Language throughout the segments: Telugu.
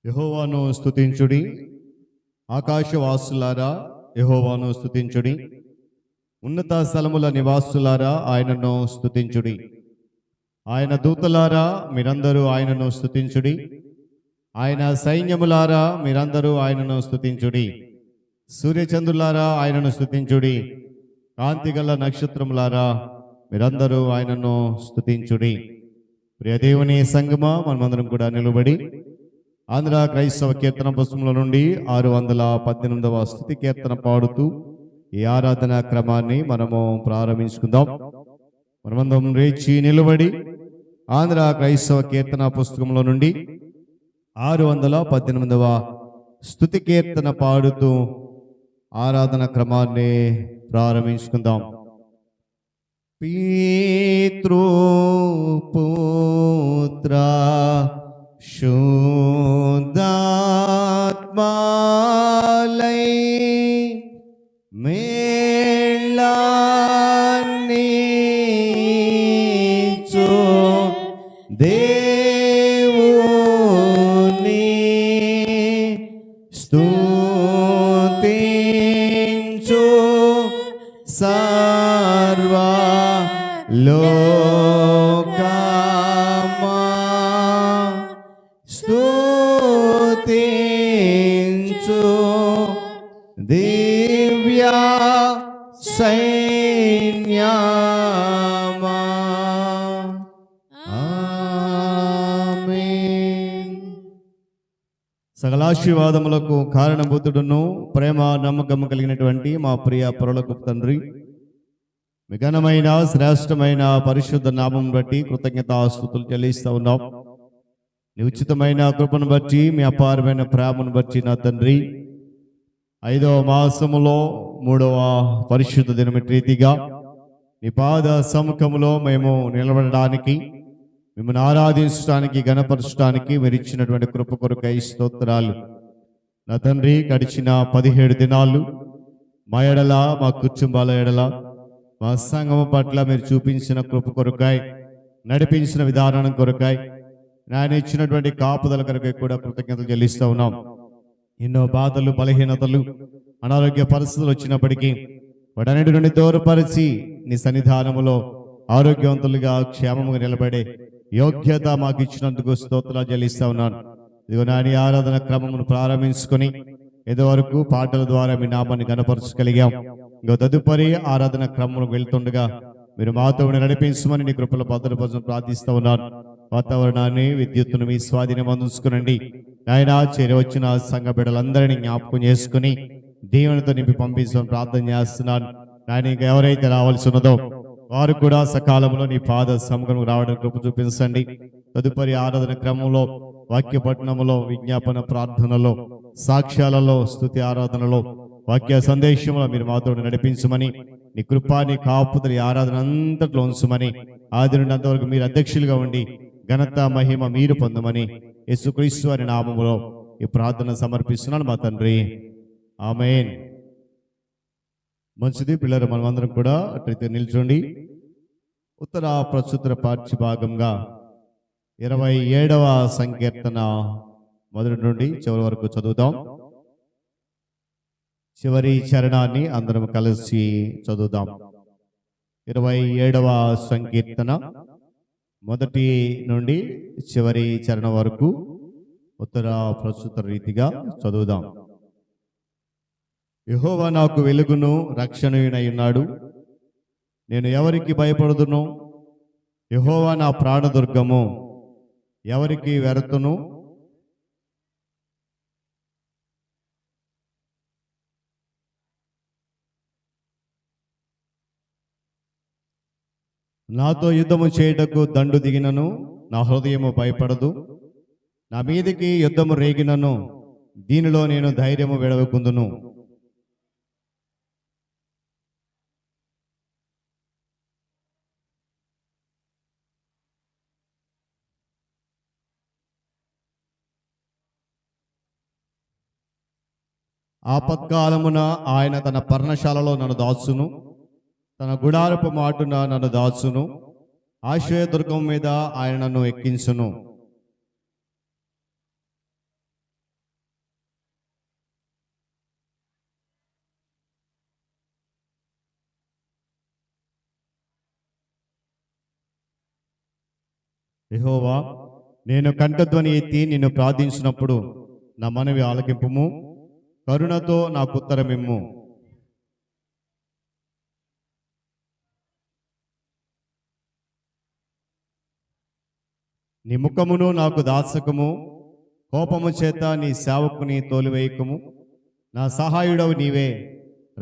యెహోవాను స్తుతించుడి, ఆకాశవాసులారా యెహోవాను స్తుతించుడి, ఉన్నత స్థలముల నివాసులారా ఆయనను స్తుతించుడి. ఆయన దూతలారా మీరందరూ ఆయనను స్తుతించుడి, ఆయన సైన్యములారా మీరందరూ ఆయనను స్తుతించుడి. సూర్యచంద్రులారా ఆయనను స్తుతించుడి, కాంతిగల నక్షత్రములారా మీరందరూ ఆయనను స్తుతించుడి. ప్రియ దేవుని సంగమా, మనమందరం కూడా నిలబడి ఆంధ్ర క్రైస్తవ కీర్తన పుస్తకంలో నుండి 618వ స్తుతి కీర్తన పాడుతూ ఈ ఆరాధన క్రమాన్ని మనము ప్రారంభించుకుందాం. మనమందరం లేచి నిలబడి ఆంధ్ర క్రైస్తవ కీర్తన పుస్తకంలో నుండి 618వ స్తుతి కీర్తన పాడుతూ ఆరాధన క్రమాన్ని ప్రారంభించుకుందాం. పితృపుత్ర శుద్ధాత్మాలై మేళానిచు దేవుని స్తుతించు సర్వ లోకమా స్తుతించు దివ్య సైన్యమా. ఆమేన్. సకలాశీర్వాదములకు కారణభూతుడును ప్రేమ నమ్మకము కలిగినటువంటి మా ప్రియ పరలోకపు తండ్రి, మీ ఘనమైన శ్రేష్టమైన పరిశుద్ధ నామం బట్టి కృతజ్ఞతాస్తుతులు చెల్లిస్తూ ఉన్నాం. నీ ఉచితమైన కృపను బట్టి, మీ అపారమైన ప్రేమను బట్టి నా తండ్రి, 5వ మాసములో 3వ పరిశుద్ధ దినమిటి రీతిగా నీ పాద సముఖములో మేము నిలబడడానికి, మిమ్మల్ని ఆరాధించడానికి, గణపరచడానికి మీరు ఇచ్చినటువంటి కృప కొరకై స్తోత్రాలు. నా తండ్రి, గడిచిన 17 దినాలు మా ఎడల, మా కుటుంబాల ఎడల, మా సంఘము పట్ల మీరు చూపించిన కృప కొరకాయ్, నడిపించిన విధానం కొరకాయ్, ఆయన ఇచ్చినటువంటి కాపుదల కొరకై కూడా కృతజ్ఞతలు చెల్లిస్తూ ఉన్నాం. ఎన్నో బాధలు, బలహీనతలు, అనారోగ్య పరిస్థితులు వచ్చినప్పటికీ వాటన్నిటి నుండి దూరపరిచి నీ సన్నిధానములో ఆరోగ్యవంతులుగా క్షేమముగా నిలబడే యోగ్యత మాకు ఇచ్చినందుకు స్తోత్రాలు చెల్లిస్తూ ఉన్నాను. ఇదిగో నా ఆరాధన క్రమమును ప్రారంభించుకొని ఏదో వరకు పాటల ద్వారా మీ నామాన్ని కనపరచగలిగాం. ఇంకో తదుపరి ఆరాధన క్రమం వెళ్తుండగా మీరు మాతో నడిపించమని నీ కృపలో భద్రపరచని ప్రార్థిస్తూ ఉన్నాను. వాతావరణాన్ని, విద్యుత్తును మీ స్వాధీనం అందించుకునండి. ఆయన చేరవచ్చిన సంఘ బిడ్డలందరినీ జ్ఞాపకం చేసుకుని దేవునితో నింపి పంపించమని ప్రార్థన చేస్తున్నాను. ఆయన ఇంకా ఎవరైతే రావాల్సి ఉన్నదో వారు కూడా సకాలంలో నీ పాద సముఖం రావడానికి కృప చూపించండి. తదుపరి ఆరాధన క్రమంలో, వాక్య పఠనములో, విజ్ఞాపన ప్రార్థనలో, సాక్ష్యాలలో, స్తుతి ఆరాధనలో, వాక్య సందేశంలో మీరు మాతో నడిపించమని, నీ కృపా, నీ కాపుదల ఆరాధన అంతట్లో ఉంచమని, ఆది నుండి అంతవరకు మీరు అధ్యక్షులుగా ఉండి ఘనత మహిమ మీరు పొందమని యేసుక్రీస్తు వారి నామములో ఈ ప్రార్థన సమర్పిస్తున్నాను మా తండ్రి. ఆమేన్. మంచిది పిల్లలు, మనమందరం కూడా అట్లయితే నిల్చోండి. ఉత్తర ప్రస్తుత పాఠ్య భాగంగా 27వ సంకీర్తన మొదటి నుండి చివరి వరకు చదువుదాం. చివరి చరణాన్ని అందరం కలిసి చదువుదాం. 27వ సంకీర్తన మొదటి నుండి చివరి చరణం వరకు ఉత్తర ప్రస్తుత రీతిగా చదువుదాం. యెహోవా నాకు వెలుగును, రక్షణయునై ఉన్నాడు. నేను ఎవరికి భయపడుదును? యెహోవా నా ప్రాణదుర్గము, ఎవరికి వెరతును? నాతో యుద్ధము చేయుటకు దండు దిగినను నా హృదయము భయపడదు. నా మీదికి యుద్ధము రేగినను దీనిలో నేను ధైర్యము విడవకుందును. ఆపత్కాలమున ఆయన తన పర్ణశాలలో నన్ను దాచును, తన గుడారపు మాటున నన్ను దాచును. ఆశ్రయదుర్గం మీద ఆయన నన్ను ఎక్కించును. యెహోవా, నేను కంఠధ్వని ఎత్తి నిన్ను ప్రార్థించినప్పుడు నా మనవి ఆలకింపుము, కరుణతో నాకు ఉత్తరమిమ్ము. నీ ముఖమును నాకు దాసకము, కోపము చేత నీ సేవకుని తోలివేయకము. నా సహాయుడవు నీవే,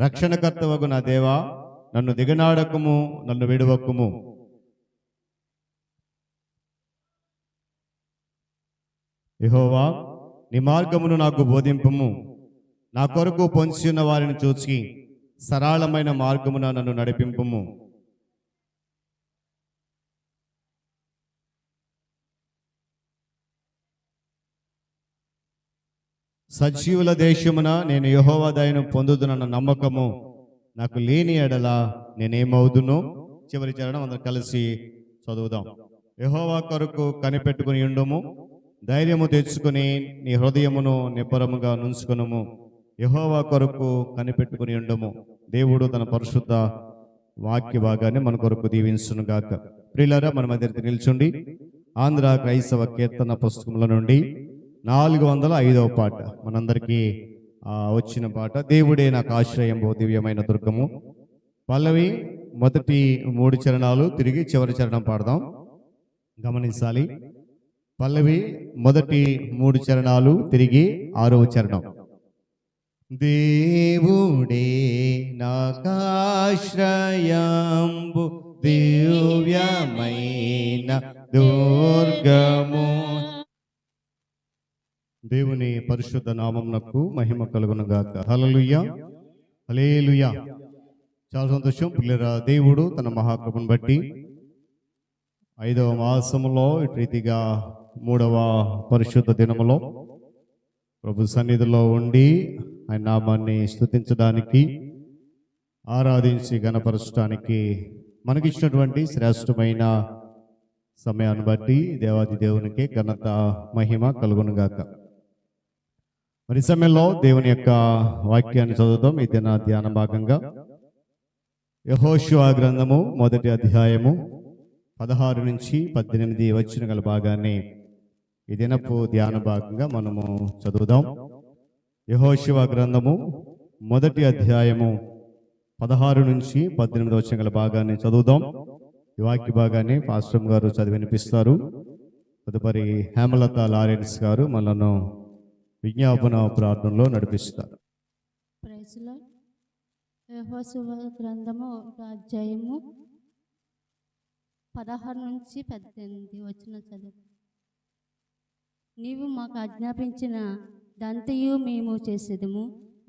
రక్షణకర్తవగు నా దేవా, నన్ను దిగనాడకము, నన్ను విడువకుము. యెహోవా, నీ మార్గమును నాకు బోధింపుము. నా కొరకు పొంచి ఉన్న వారిని చూసి సరళమైన మార్గమున నన్ను నడిపింపుము. సజీవుల దేశమున నేను యెహోవా దయను పొందుదునన్న నమ్మకము నాకు లేని ఎడల నేనేమవుదును. చివరి చరణం అందరం కలిసి చదువుదాం. యెహోవా కొరకు కనిపెట్టుకుని ఉండుము, ధైర్యము తెచ్చుకుని నీ హృదయమును నిబ్బరముగా నుంచుకొనుము. యెహోవా కొరకు కనిపెట్టుకుని ఉండుము. దేవుడు తన పరిశుద్ధ వాక్య భాగాన్ని మన కొరకు దీవించును గాక. ప్రియులారా, మన మధ్య నిల్చుండి ఆంధ్ర క్రైస్తవ కీర్తన పుస్తకముల నుండి 405వ పాట మనందరికీ వచ్చిన పాట. దేవుడే నాకు ఆశ్రయంబు దివ్యమైన దుర్గము. పల్లవి మొదటి 3 చరణాలు తిరిగి చివరి చరణం పాడదాం. గమనించాలి. పల్లవి మొదటి 3 చరణాలు తిరిగి 6వ చరణం. దేవుడే నాకాశ్రయంబు దివ్యమైన దుర్గము. దేవుని పరిశుద్ధ నామమునకు మహిమ కలుగును గాక. హల్లెలూయా, హల్లెలూయా. చాలా సంతోషం పిల్లరా. దేవుడు తన మహాకృపను బట్టి 5వ మాసములో ఇటు రీతిగా 3వ పరిశుద్ధ దినములో ప్రభు సన్నిధిలో ఉండి ఆయన నామాన్ని స్తుతించడానికి, ఆరాధించి గణపరచడానికి మనకిచ్చినటువంటి శ్రేష్టమైన సమయాన్ని బట్టి దేవాది దేవునికి ఘనత మహిమ కలుగును గాక. మరి సమయంలో దేవుని యొక్క వాక్యాన్ని చదువుతాం. ఈ దిన ధ్యాన భాగంగా యెహోషువ గ్రంథము మొదటి అధ్యాయము 16 నుంచి 18 వచ్చిన గల భాగాన్ని ఈ దినపు ధ్యాన భాగంగా మనము చదువుదాం. యెహోషువ గ్రంథము మొదటి అధ్యాయము 16 నుంచి 18 వచ్చిన గల భాగాన్ని చదువుదాం. ఈ వాక్య భాగాన్ని పాస్టర్ గారు చదివి వినిపిస్తారు. తదుపరి హేమలత లారెన్స్ గారు మనను విజ్ఞాపన ప్రార్థనలో నడిపిస్తారు. Praise lord. యెహోషువ గ్రంథము అధ్యాయము 16 నుంచి 18 వచ్చిన చదువు. నీవు మాకు ఆజ్ఞాపించిన దంతయు మేము చేసేదము,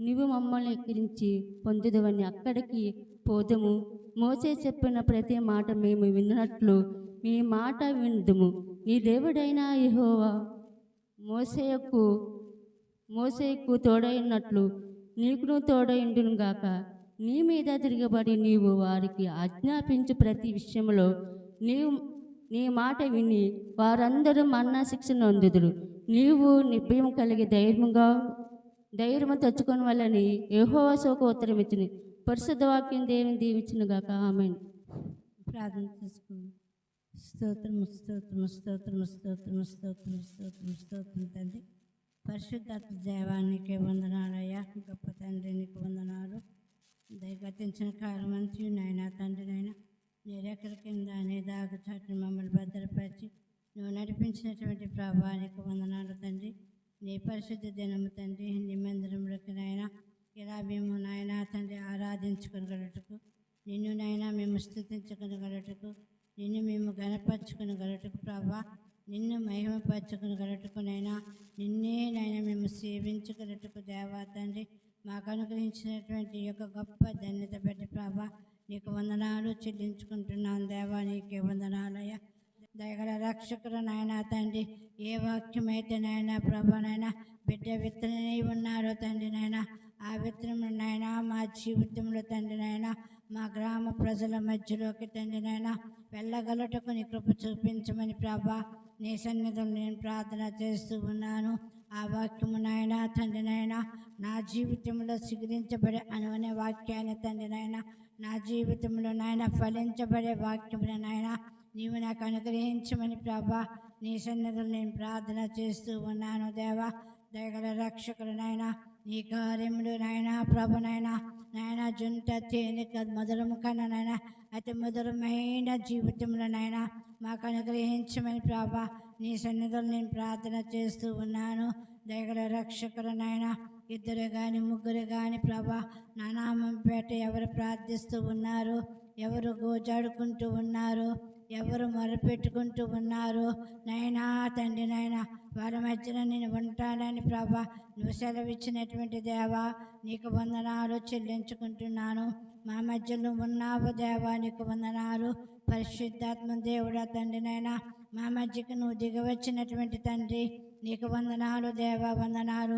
నీవు మమ్మల్ని ఎక్కిరించి పొందుదవని అక్కడికి పోదుము. మోసే చెప్పిన ప్రతి మాట మేము విన్నట్లు మీ మాట విందుము. నీ దేవుడైన యెహోవా మోసేకు తోడైనట్లు నీకును తోడైండును గాక. నీ మీద తిరగబడి నీవు వారికి ఆజ్ఞాపించు ప్రతి విషయంలో నీ మాట విని వారందరూ మరణ శిక్షను అందుదురు. నీవు నిర్భయం కలిగి ధైర్యము తెచ్చుకొని వాళ్ళని యెహోవా సోకు ఉత్తరం ఇచ్చింది. పరిశుద్ధ వాక్యం దేవుని దీవించిన గాక. ఆమేన్. ప్రార్థన చేసుకోండి. స్తోత్రము స్తోత్రము స్తోత్రము స్తోత్రము స్తోత్రము స్తోత్రము స్తోత్రం తండ్రి. పరిశుద్ధాత్మ దేవానికి వందనాలయ్యా. గొప్ప తండ్రి నీకు వందనాలు. దయగతించిన కాలం మంచి నాయన తండ్రి, నాయన నీ రెక్కల కింద నీ దాగు చాటును మమ్మల్ని భద్రపరిచి నువ్వు నడిపించినటువంటి ప్రభావానికి వందనాలు తండ్రి. నీ పరిశుద్ధ దినము తండ్రి, నీ మందిరంలోకి నాయన ఇలా మేము నాయన తండ్రి ఆరాధించుకొనగలటకు, నిన్ను నాయన మేము స్తుతించుకొనగలటకు, నిన్ను మేము గణపరచుకొనగలటకు ప్రభా, నిన్ను మహిమపరచుకొనగలటకు నైనా, నిన్నే నాయన మేము సేవించగలటకు దేవా తండ్రి మాకు అనుగ్రహించినటువంటి యొక్క గొప్ప ధన్యత బట్టి ప్రభా నీకు వందనాలు చెల్లించుకుంటున్నాను దేవా. నీకే వందనాలయ్యా. దయగల రక్షకుడు నాయన తండ్రి, ఏ వాక్యమైతే నాయన ప్రభా నాయన బిడ్డ విత్తనై ఉన్నారో తండ్రి నాయన, ఆ విత్తనము నాయన మా జీవితంలో తండ్రి నాయన మా గ్రామ ప్రజల మధ్యలోకి తండ్రి నాయన వెళ్ళగలటకు నీ కృప చూపించమని ప్రభా నీ సన్నిధిలో నేను ప్రార్థన చేస్తూ ఉన్నాను. ఆ వాక్యము నాయన తండ్రి నాయన నా జీవితంలో సిగురించబడే అనే వాక్యాన్ని తండ్రి నాయన నా జీవితంలో నాయన ఫలించబడే వాక్యమును నాయన నీవు నాకు అనుగ్రహించమని ప్రభా నీ సన్నిధిలో నేను ప్రార్థన చేస్తూ ఉన్నాను దేవా. దయగల రక్షకుడు నాయన నీ కార్యములు నాయన ప్రభునైనా నాయన జుంట తేలిక మధురము కన్నా నాయన అతి మధురమైన జీవితంలో నాయన మాకు అనుగ్రహించమని ప్రభా నీ సన్నిధిలో నేను ప్రార్థన చేస్తూ ఉన్నాను. దయగల రక్షకుడు నాయన ఇద్దరు కానీ ముగ్గురు కానీ ప్రభా నా నామం పేట ఎవరు ప్రార్థిస్తూ ఉన్నారు, ఎవరు గోజాడుకుంటూ ఉన్నారు, ఎవరు మొరపెట్టుకుంటూ ఉన్నారు నైనా తండ్రి నాయన వారి మధ్యన నేను ఉంటానని ప్రభా నువ్వు సెలవిచ్చినటువంటి దేవా నీకు వందనాలు చెల్లించుకుంటున్నాను. మా మధ్యలో ఉన్నావు దేవా నీకు వందనాలు. పరిశుద్ధాత్మ దేవుడా తండ్రి నాయన మా మధ్యకు నువ్వు దిగవచ్చినటువంటి తండ్రి నీకు వందనాలు దేవా వందనాలు.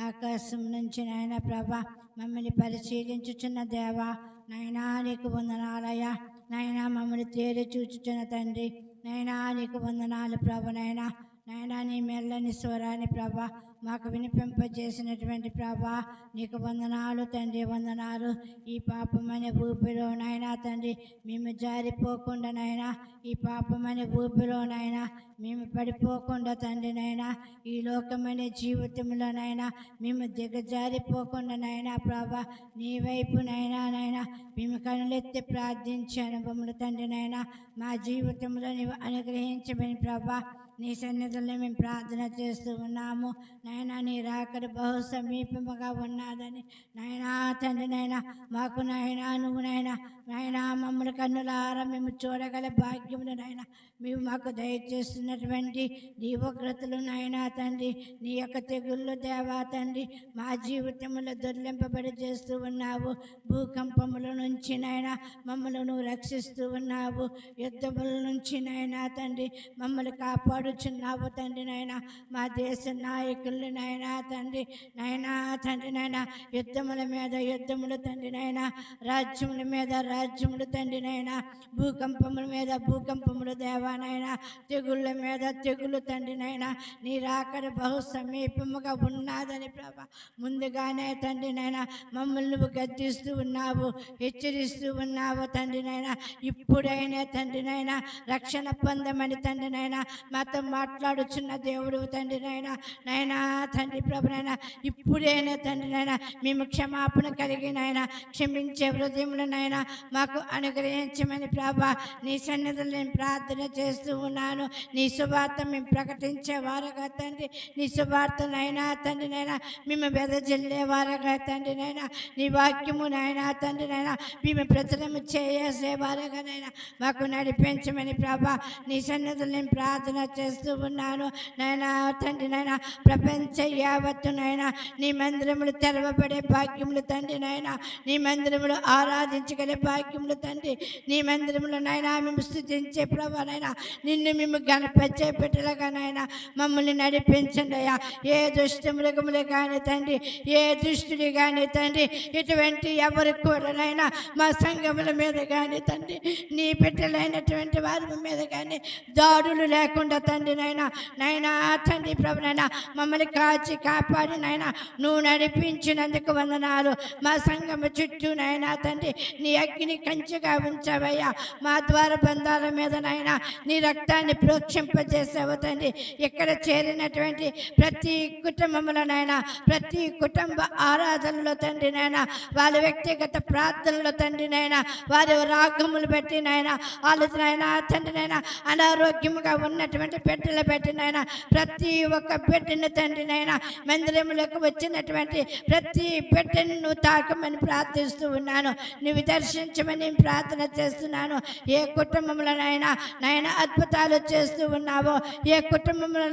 ఆకాశం నుంచి నాయన ప్రభా మమ్మల్ని పరిశీలించుచున్న దేవా నైనా నీకు వందనాలయ్యా. నైనా మమ్మల్ని తేరి చూచుచున్న తండ్రి నైనా నీకు వందనాలు ప్రభ. నైనా నైనా నీ మెల్లని స్వరాన్ని ప్రభా మాకు వినిపింపజేసినటువంటి ప్రభా నీకు వందనాలు తండ్రి వందనాలు. ఈ పాపమనే ఊపిలో నాయనా తండ్రి మేము జారిపోకుండా నాయనా ఈ పాపమనే ఊపిలో నాయనా మేము పడిపోకుండా తండ్రి నాయనా ఈ లోకమనే జీవితంలో నాయనా మేము దిగజారిపోకుండా నాయనా ప్రభా నీ వైపు నాయనా నాయనా మేము కనులెత్తి ప్రార్థించే అనుభవములు తండ్రి నాయనా మా జీవితంలో నీవు అనుగ్రహించమని ప్రభా నీ సన్నిధిలో మేము ప్రార్థన చేస్తూ ఉన్నాము నాయనా. నీ రాకడ బహు సమీపముగా ఉన్నదని నాయనా తండ్రి నాయనా మాకు నాయనా నువ్వు నాయనా నాయనా మమ్మల్ని కన్నులారా మేము చూడగల భాగ్యములు నాయనా మేము మాకు దయచేస్తున్నటువంటి దీవగ్రతలు నాయనా తండ్రి నీ యొక్క తెగుళ్ళు దేవా తండ్రి మా జీవితంలో దొర్లింపబడి చేస్తూ ఉన్నావు. భూకంపముల నుంచి నాయనా మమ్మల్ని నువ్వు రక్షిస్తూ ఉన్నావు. యుద్ధముల నుంచి నాయనా తండ్రి మమ్మల్ని కాపాడుచున్నావు తండ్రి నాయనా. మా దేశ నాయకుల్ని నాయనా తండ్రి నాయనా తండ్రి నాయనా యుద్ధముల మీద యుద్ధములు తండ్రి నాయనా రాజ్యముల మీద రాజ్యములు తండ్రి నాయనా భూకంపముల మీద భూకంపములు దేవా నాయనా తెగుళ్ళ మీద తెగులు తండ్రి నాయనా నీ రాకడ బహు సమీపముగా ఉన్నదని ప్రభా ముందుగానే తండ్రి నాయనా మమ్మల్ని నువ్వు గద్దిస్తూ ఉన్నావు, హెచ్చరిస్తూ ఉన్నావు తండ్రి నాయనా. ఇప్పుడైనా తండ్రి నాయనా రక్షణ పొందమని తండ్రి నాయనా మాతో మాట్లాడుచున్న దేవుడు తండ్రి నాయనా నాయనా తండ్రి ప్రభు నాయనా ఇప్పుడైనా తండ్రి నాయనా మేము క్షమాపణ కలిగి నాయనా క్షమించే హృదయములు నాయనా మాకు అనుగ్రహించమని ప్రభా నీ సన్నిధిలో నేను ప్రార్థన చేస్తూ ఉన్నాను. నీ సువార్త మేము ప్రకటించే వారుగా తండ్రి నీ సువార్త నాయనా తండ్రి నాయనా మేము వెదజల్లే వారుగా తండ్రి నాయనా నీ వాక్యము నాయనా తండ్రి నాయనా మేము ప్రచురము చేసే వారుగా నాయనా మాకు నడిపించమని ప్రభా నీ సన్నిధిలో నేను ప్రార్థన చేస్తూ ఉన్నాను నాయనా తండ్రి నాయనా. ప్రపంచ యావత్తు నాయనా నీ మందిరములు తెరవబడే భాగ్యములు తండ్రి నాయనా నీ మందిరములు ఆరాధించగలే భాగ్యములు తండ్రి నీ మందిరములు నాయనా మేము స్థుతించే ప్రభా నాయనా నిన్ను మేము గణపరిచే పెట్టలుగా నాయనా మమ్మల్ని నడిపించండి అయ్యా. ఏ దుష్ట మృగములు కానీ తండ్రి ఏ దుష్టుడు కానీ తండ్రి ఇటువంటి ఎవరు కూడా నాయనా మా సంఘముల మీద కానీ తండ్రి నీ పెట్టలైనటువంటి వారి మీద కానీ దాడులు లేకుండా తండ్రి నాయనా నాయనా తండ్రి ప్రభు నాయనా మమ్మల్ని కాచి కాపాడి నాయనా నువ్వు నడిపించినందుకు వందనాలు. మా సంఘము చుట్టూ నాయనా తండ్రి నీ అగ్ని కంచెగా ఉంచవయ్యా. మా ద్వార బంధాల మీద నాయనా నీ రక్తాన్ని ప్రోక్షింపజేసావు తండ్రి. ఇక్కడ చేరినటువంటి ప్రతి కుటుంబంలో నాయనా ప్రతి కుటుంబ ఆరాధనలో తండ్రి నాయనా వాళ్ళ వ్యక్తిగత ప్రార్థనలో తండ్రి నాయనా వారి రాగములు పెట్టి నాయనా వాళ్ళు నాయనా తండ్రి నాయనా అనారోగ్యముగా ఉన్నటువంటి బిడ్డలు పెట్టి నాయనా ప్రతి ఒక్క బిడ్డని తండ్రి నాయనా మందిరములకు వచ్చినటువంటి ప్రతి బిడ్డను నువ్వు తాకమని ప్రార్థిస్తూ ఉన్నాను. నువ్వు దర్శించమని ప్రార్థన చేస్తున్నాను. ఏ కుటుంబంలో నాయన అద్భుతాలు చేస్తూ ఉన్నావో ఏ కుటుంబంలో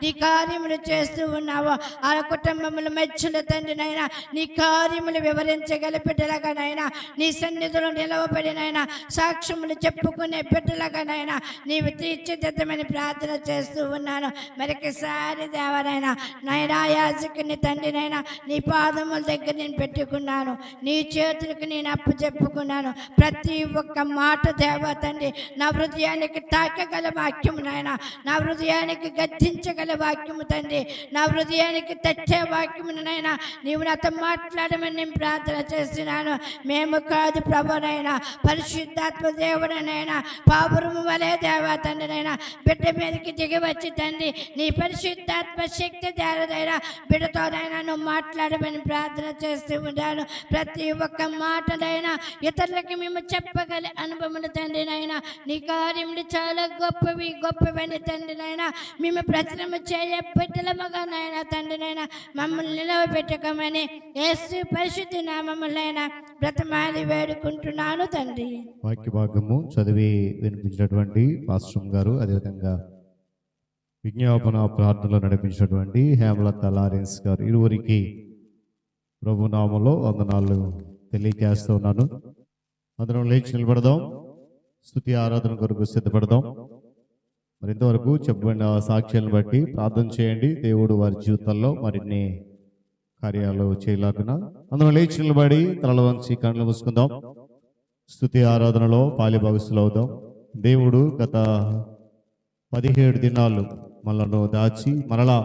నీ కార్యములు చేస్తూ ఉన్నావో ఆ కుటుంబముల మధ్యలో తండ్రి నాయన నీ కార్యములు వివరించగల బిడ్డలుగా నాయనా నీ సన్నిధిలో నిలవబడి నాయనా సాక్ష్యములు చెప్పుకునే బిడ్డలుగా నాయనా నీవు తీర్చిదిద్దమని ప్రార్థన ప్రార్థన చేస్తూ ఉన్నాను. మరొకసారి దేవనైనా నైనా యాజకుని తండ్రినైనా నీ పాదముల దగ్గర నేను పెట్టుకున్నాను, నీ చేతులకు నేను అప్పు చెప్పుకున్నాను. ప్రతి ఒక్క మాట దేవా తండ్రి నా హృదయానికి తాకగల వాక్యము నాయన, నా హృదయానికి గద్దించగల వాక్యము తండ్రి, నా హృదయానికి తెచ్చే వాక్యమును నాయన నీవు నాతో మాట్లాడమని నేను ప్రార్థన చేస్తున్నాను. మేము కాదు ప్రభునైనా, పరిశుద్ధాత్మ దేవుడనైనా పావురము వలె దేవా తండ్రినైనా బిడ్డ మీదకి దిగి వచ్చి తండ్రి నీ పరిశుద్ధాత్మ శక్తి దేవనైనా బిడ్డతోనైనా నువ్వు మాట్లాడమని ప్రార్థన చేస్తూ ఉన్నాను. ప్రతి ఒక్క మాటనైనా ఇతరులకి మేము చెప్పగల అనుభవములు తండ్రినైనా నీ కార్యములు చాలా గొప్పవని తండ్రినైనా మేము ప్రచురము చేయ బిడ్డలముగా నాయన తండ్రినైనా మమ్మల్ని నిలవబెట్టుకోమని యేసు పరిశుద్ధ నామములైనా బ్రతమాలి వేడుకుంటున్నాను తండ్రి. వాక్య భాగము చదివి వినిపించినటువంటి పాస్టర్ గారు, అదేవిధంగా విజ్ఞాపన ప్రార్థనలో నడిపించినటువంటి హేమలత లారెన్స్ గారు, ఇరువురికి ప్రభు నామములో వందనాలు తెలియజేస్తూ ఉన్నాను. అందరం లేచి నిలబడదాం, స్తుతి ఆరాధన కొరకు సిద్ధపడదాం. మరి ఇంతవరకు చెప్పబడిన సాక్ష్యాలను బట్టి ప్రార్థన చేయండి. దేవుడు వారి జీవితాల్లో మరిన్ని కార్యాలు చేయలేకున్నా అందరం లేచి నిలబడి తలలు వంచి కళ్ళు మూసుకుందాం. స్తుతి ఆరాధనలో పాలిభాగస్తులు అవుదాం. దేవుడు గత 17 దినాలు మనలను దాచి మరలా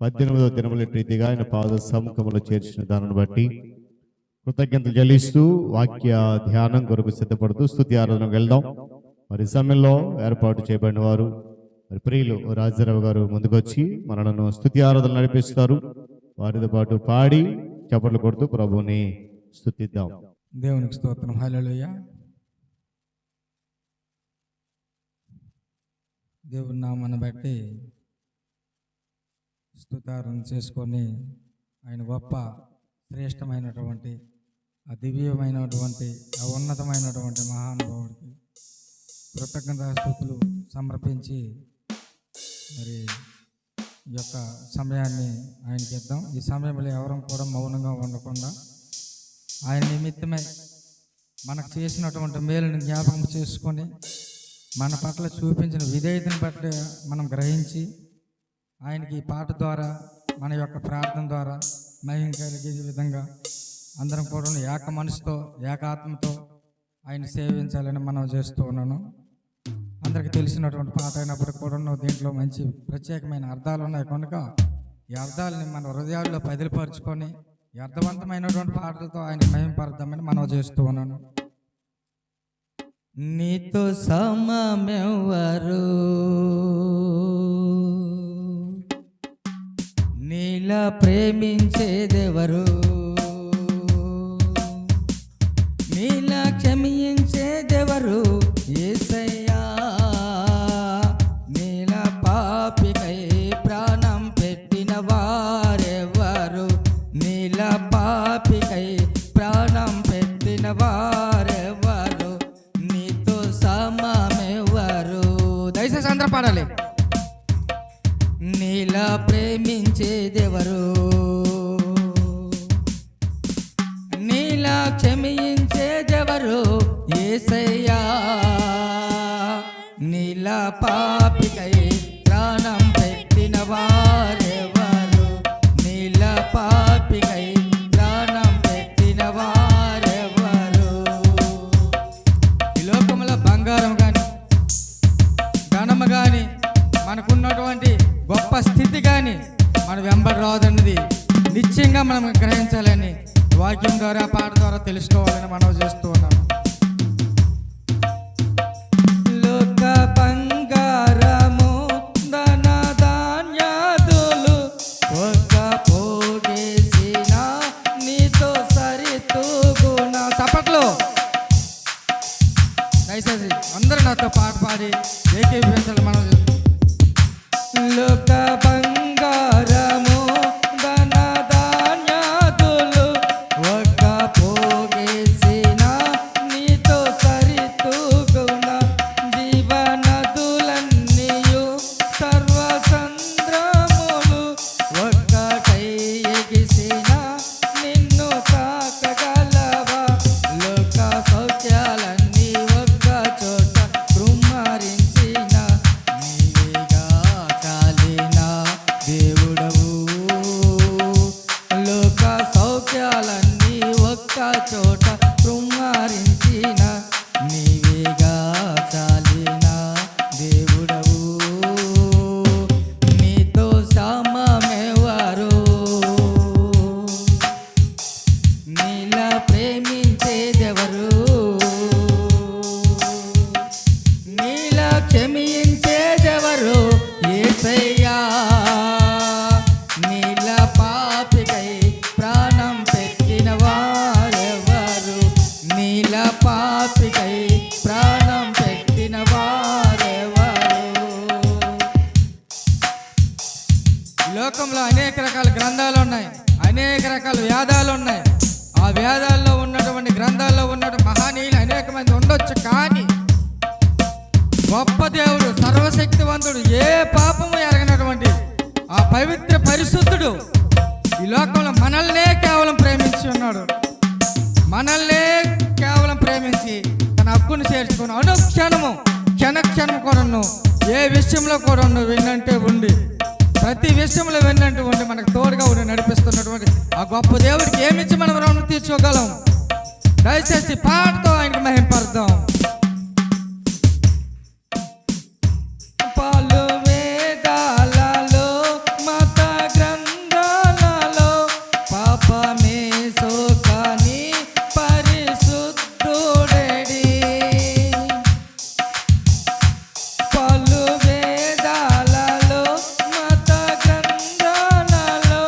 18వ దినముల రీతిగా ఆయన పాద సముఖంలో చేర్చిన దానిని బట్టి కృతజ్ఞతలు చెల్లిస్తూ వాక్య ధ్యానం కొరకు సిద్ధపడుతూ స్తుతి ఆరాధనకు వెళ్దాం. మరి సమయంలో ఏర్పాటు చేయబడిన వారు మరి ప్రియులు రాజారావు గారు ముందుకొచ్చి మనలను స్తుతి ఆరాధన నడిపిస్తారు. వారితో పాటు పాడి చప్పట్లు కొడుతూ ప్రభువుని స్తుతిద్దాం. దేవునికి స్తోత్రం. హల్లెలూయా. దేవుని నామాన్ని బట్టి స్తుతారం చేసుకొని ఆయన గొప్ప శ్రేష్టమైనటువంటి ఆ దివ్యమైనటువంటి ఆ ఉన్నతమైనటువంటి మహానుభావుడికి కృతజ్ఞతాస్తుతులు సమర్పించి మరి ఈ యొక్క సమయాన్ని ఆయనకి ఇద్దాం. ఈ సమయంలో ఎవరం కూడా మౌనంగా ఉండకుండా ఆయన నిమిత్తమే మనకు చేసినటువంటి మేలుని జ్ఞాపకం చేసుకొని మన పట్ల చూపించిన విధేయతను బట్టి మనం గ్రహించి ఆయనకి ఈ పాట ద్వారా మన యొక్క ప్రార్థన ద్వారా మహిమ కలిగే విధంగా అందరం కూడా ఏక మనసుతో ఏకాత్మతో ఆయన సేవించాలని మనం చేస్తూ ఉన్నాను. అందరికీ తెలిసినటువంటి పాట అయినప్పటికీ కూడా దీంట్లో మంచి ప్రత్యేకమైన అర్థాలు ఉన్నాయి కనుక ఈ అర్థాలని మన హృదయాల్లో పదిలిపరుచుకొని ఈ అర్థవంతమైనటువంటి పాటలతో ఆయన మహిమపడదామని మనం చేస్తూ ఉన్నాను. నీతో సమమెవరు నీలా ప్రేమించేదెవరు, నీలా క్షమించేదెవరు యేసయ్యా, నీలా పాపికై ప్రాణం పెట్టిన వారెవరు, నీలా పాపికై ప్రాణం పెట్టిన వారెవరు, నీతో సమమెవరు. దయచేసి అందరూ పాడాలి. నీలా ప్రేమించేదెవరు, నీలా క్షమించేదెవరు యేసయ్యా, నీలా పాపికై ప్రాణం పెట్టిన వారెవరు, నీలా పాపికై ప్రాణం పెట్టిన వారెవరు. ఈ లోకంలో బంగారం కానీ ధనము కానీ మనకున్నటువంటి గొప్ప స్థితి కానీ మన వెంబడి రాదన్నది నిశ్చయంగా మనం గ్రహించాలని వాక్యం ద్వారా పాట ద్వారా తెలుసుకోవాలని మనం చేస్తూ ఉన్నాం. లోక బంగారము ధన ధాన్యాదులు ఒక్క పోగేసిన నీతో సరితూగుణ. చప్పట్లు. దయచేసి అందరూ నాతో పాట పాడి ఏకీభవించాలి మనం. లోక బంగారము ధన ధాన్యాదులు ఒక్క పోగేసిన నీ గ్రంథాలు ఉన్నాయి, అనేక రకాల వేదాలు ఉన్నాయి. ఆ వేదాల్లో ఉన్నటువంటి గ్రంథాల్లో ఉన్న మహనీయులు అనేక మంది ఉండొచ్చు, కానీ గొప్ప దేవుడు, సర్వశక్తివంతుడు, ఏ పాపము ఎరగనటువంటి ఆ పవిత్ర పరిశుద్ధుడు ఈ లోకంలో మనల్నే కేవలం ప్రేమించి ఉన్నాడు. మనల్నే కేవలం ప్రేమించి తన హక్కును చేర్చుకుని అనుక్షణము క్షణక్షణం కూడా ఏ విషయంలో కూడా విన్నంటే ఉండి, ప్రతి విషయంలో విన్నంటూ ఉండి మనకు తోడుగా ఉండి నడిపిస్తున్నటువంటి ఆ గొప్ప దేవుడికి ఏమిచ్చి మనం రుణం తీర్చుకోగలం? దయచేసి పాటతో ఆయనకు మహింపరుద్దాం. పాలు వేదాలలో మత గ్రంథాలలో పాపమే సోకాని పరిశుద్ధుడేడి. పాలు వేదాలలో మత గ్రంథాలలో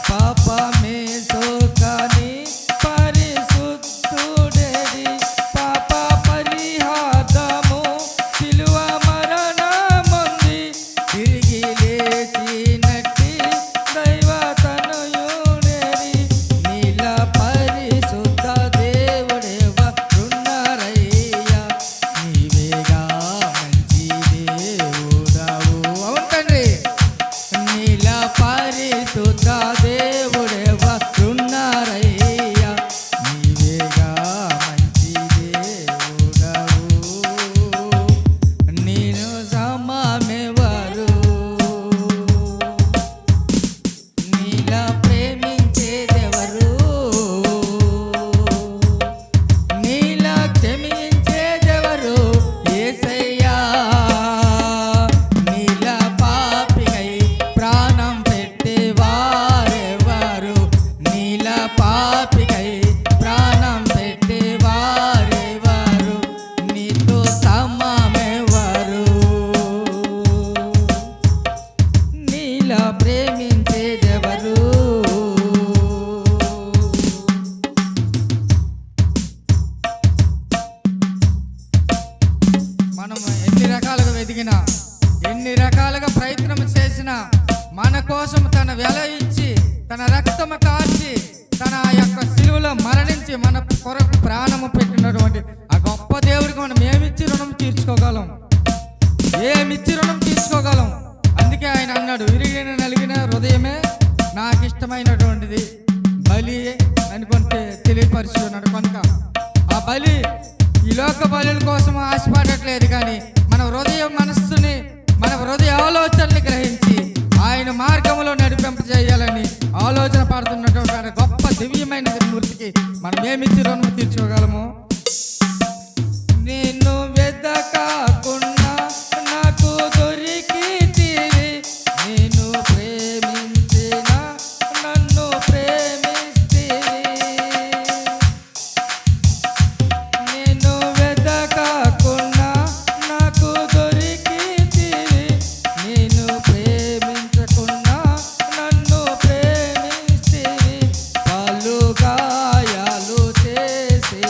పాపమే సోకాని పరిశుద్ధుడేడి. పాప పరిహారము సిలువ మరణముంది తిరిగి లేచినట్టి దైవ తనయుడేడి. నీల పరిశుద్ధ దేవుడెవరున్నారయ్యా, నీవేగా మంచి దేవుడవు. అవును తండ్రి, నీల పరిశుద్ధ దేవుడెవరున్నారయ్యా, నీవేగా మంచి దేవుడవు. నేను సమమెవరు, నీలా ప్రేమించేదెవరు, నీలా క్షమించేదెవరు? యేసయ్యా, నీలా పాపికై ప్రాణం పెట్టేవారెవరు? నీలా పాపికై ప్రాణం పెట్టేవారెవరు? నీతో సమమెవరు, నీలా ప్రేమించేదెవరు? మనం ఎన్ని రకాలుగా వెతికినా, ఎన్ని రకాలుగా ప్రయత్నం చేసినా, మన కోసం తన వెల ఇచ్చి, తన రక్తము కార్చి, తన యొక్క శిలువలో మరణించి మన కొరకు ప్రాణము పెట్టినటువంటి ఆ గొప్ప దేవుడికి మనం ఏమిచ్చి రుణం తీర్చుకోగలం? ఏమిచ్చి రుణం తీర్చుకోగలం? అందుకే ఆయన అన్నాడు, విరిగిన నలిగిన హృదయమే నాకు ఇష్టమైనటువంటిది బలి అనుకుంటే తెలియపరుచున్నాడు. కనుక ఆ బలి ఈ లోక బలుల కోసం ఆశపడట్లేదు, కానీ మన హృదయ మనస్సుని, మన హృదయ ఆలోచనని గ్రహించి ఆయన మార్గంలో నడిపింప చేయాలని ఆలోచన పడుతున్నటువంటి గొప్ప దివ్యమైన మూర్తికి మనం ఏమిచ్చి రుణం తీర్చుకోగలము? నేను వెదకకుండా నాకు దొరికితివి, నేను ప్రేమించిన నన్ను ప్రేమిస్తివి. నేను వెదకకుండా నాకు దొరికితివి, నేను ప్రేమించకుండా నన్ను ప్రేమిస్తివి. పలు గాయాలు చేసి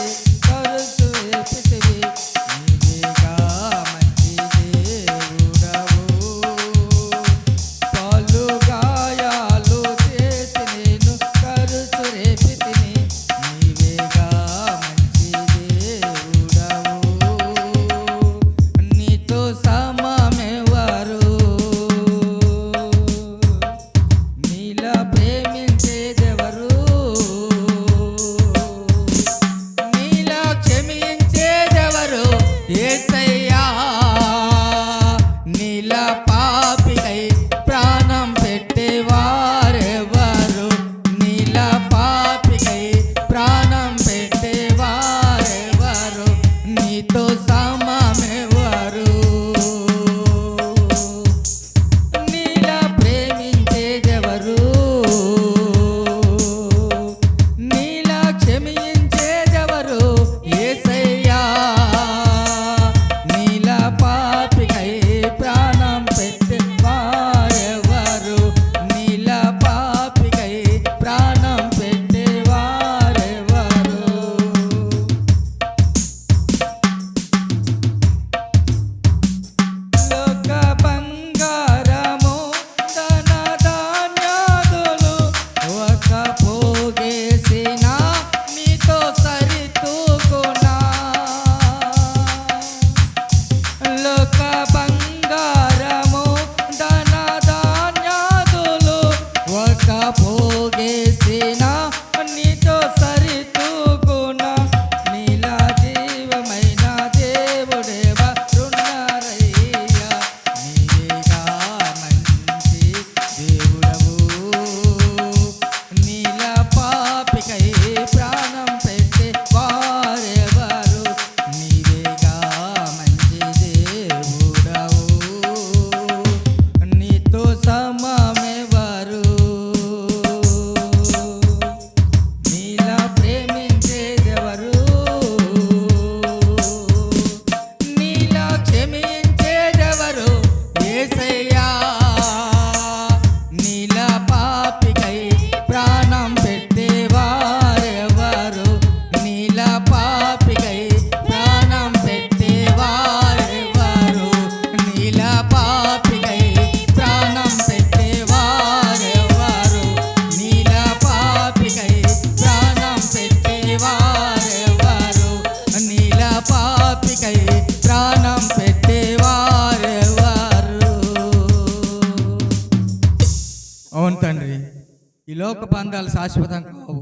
లోక బంధాలు శాశ్వతం కావు,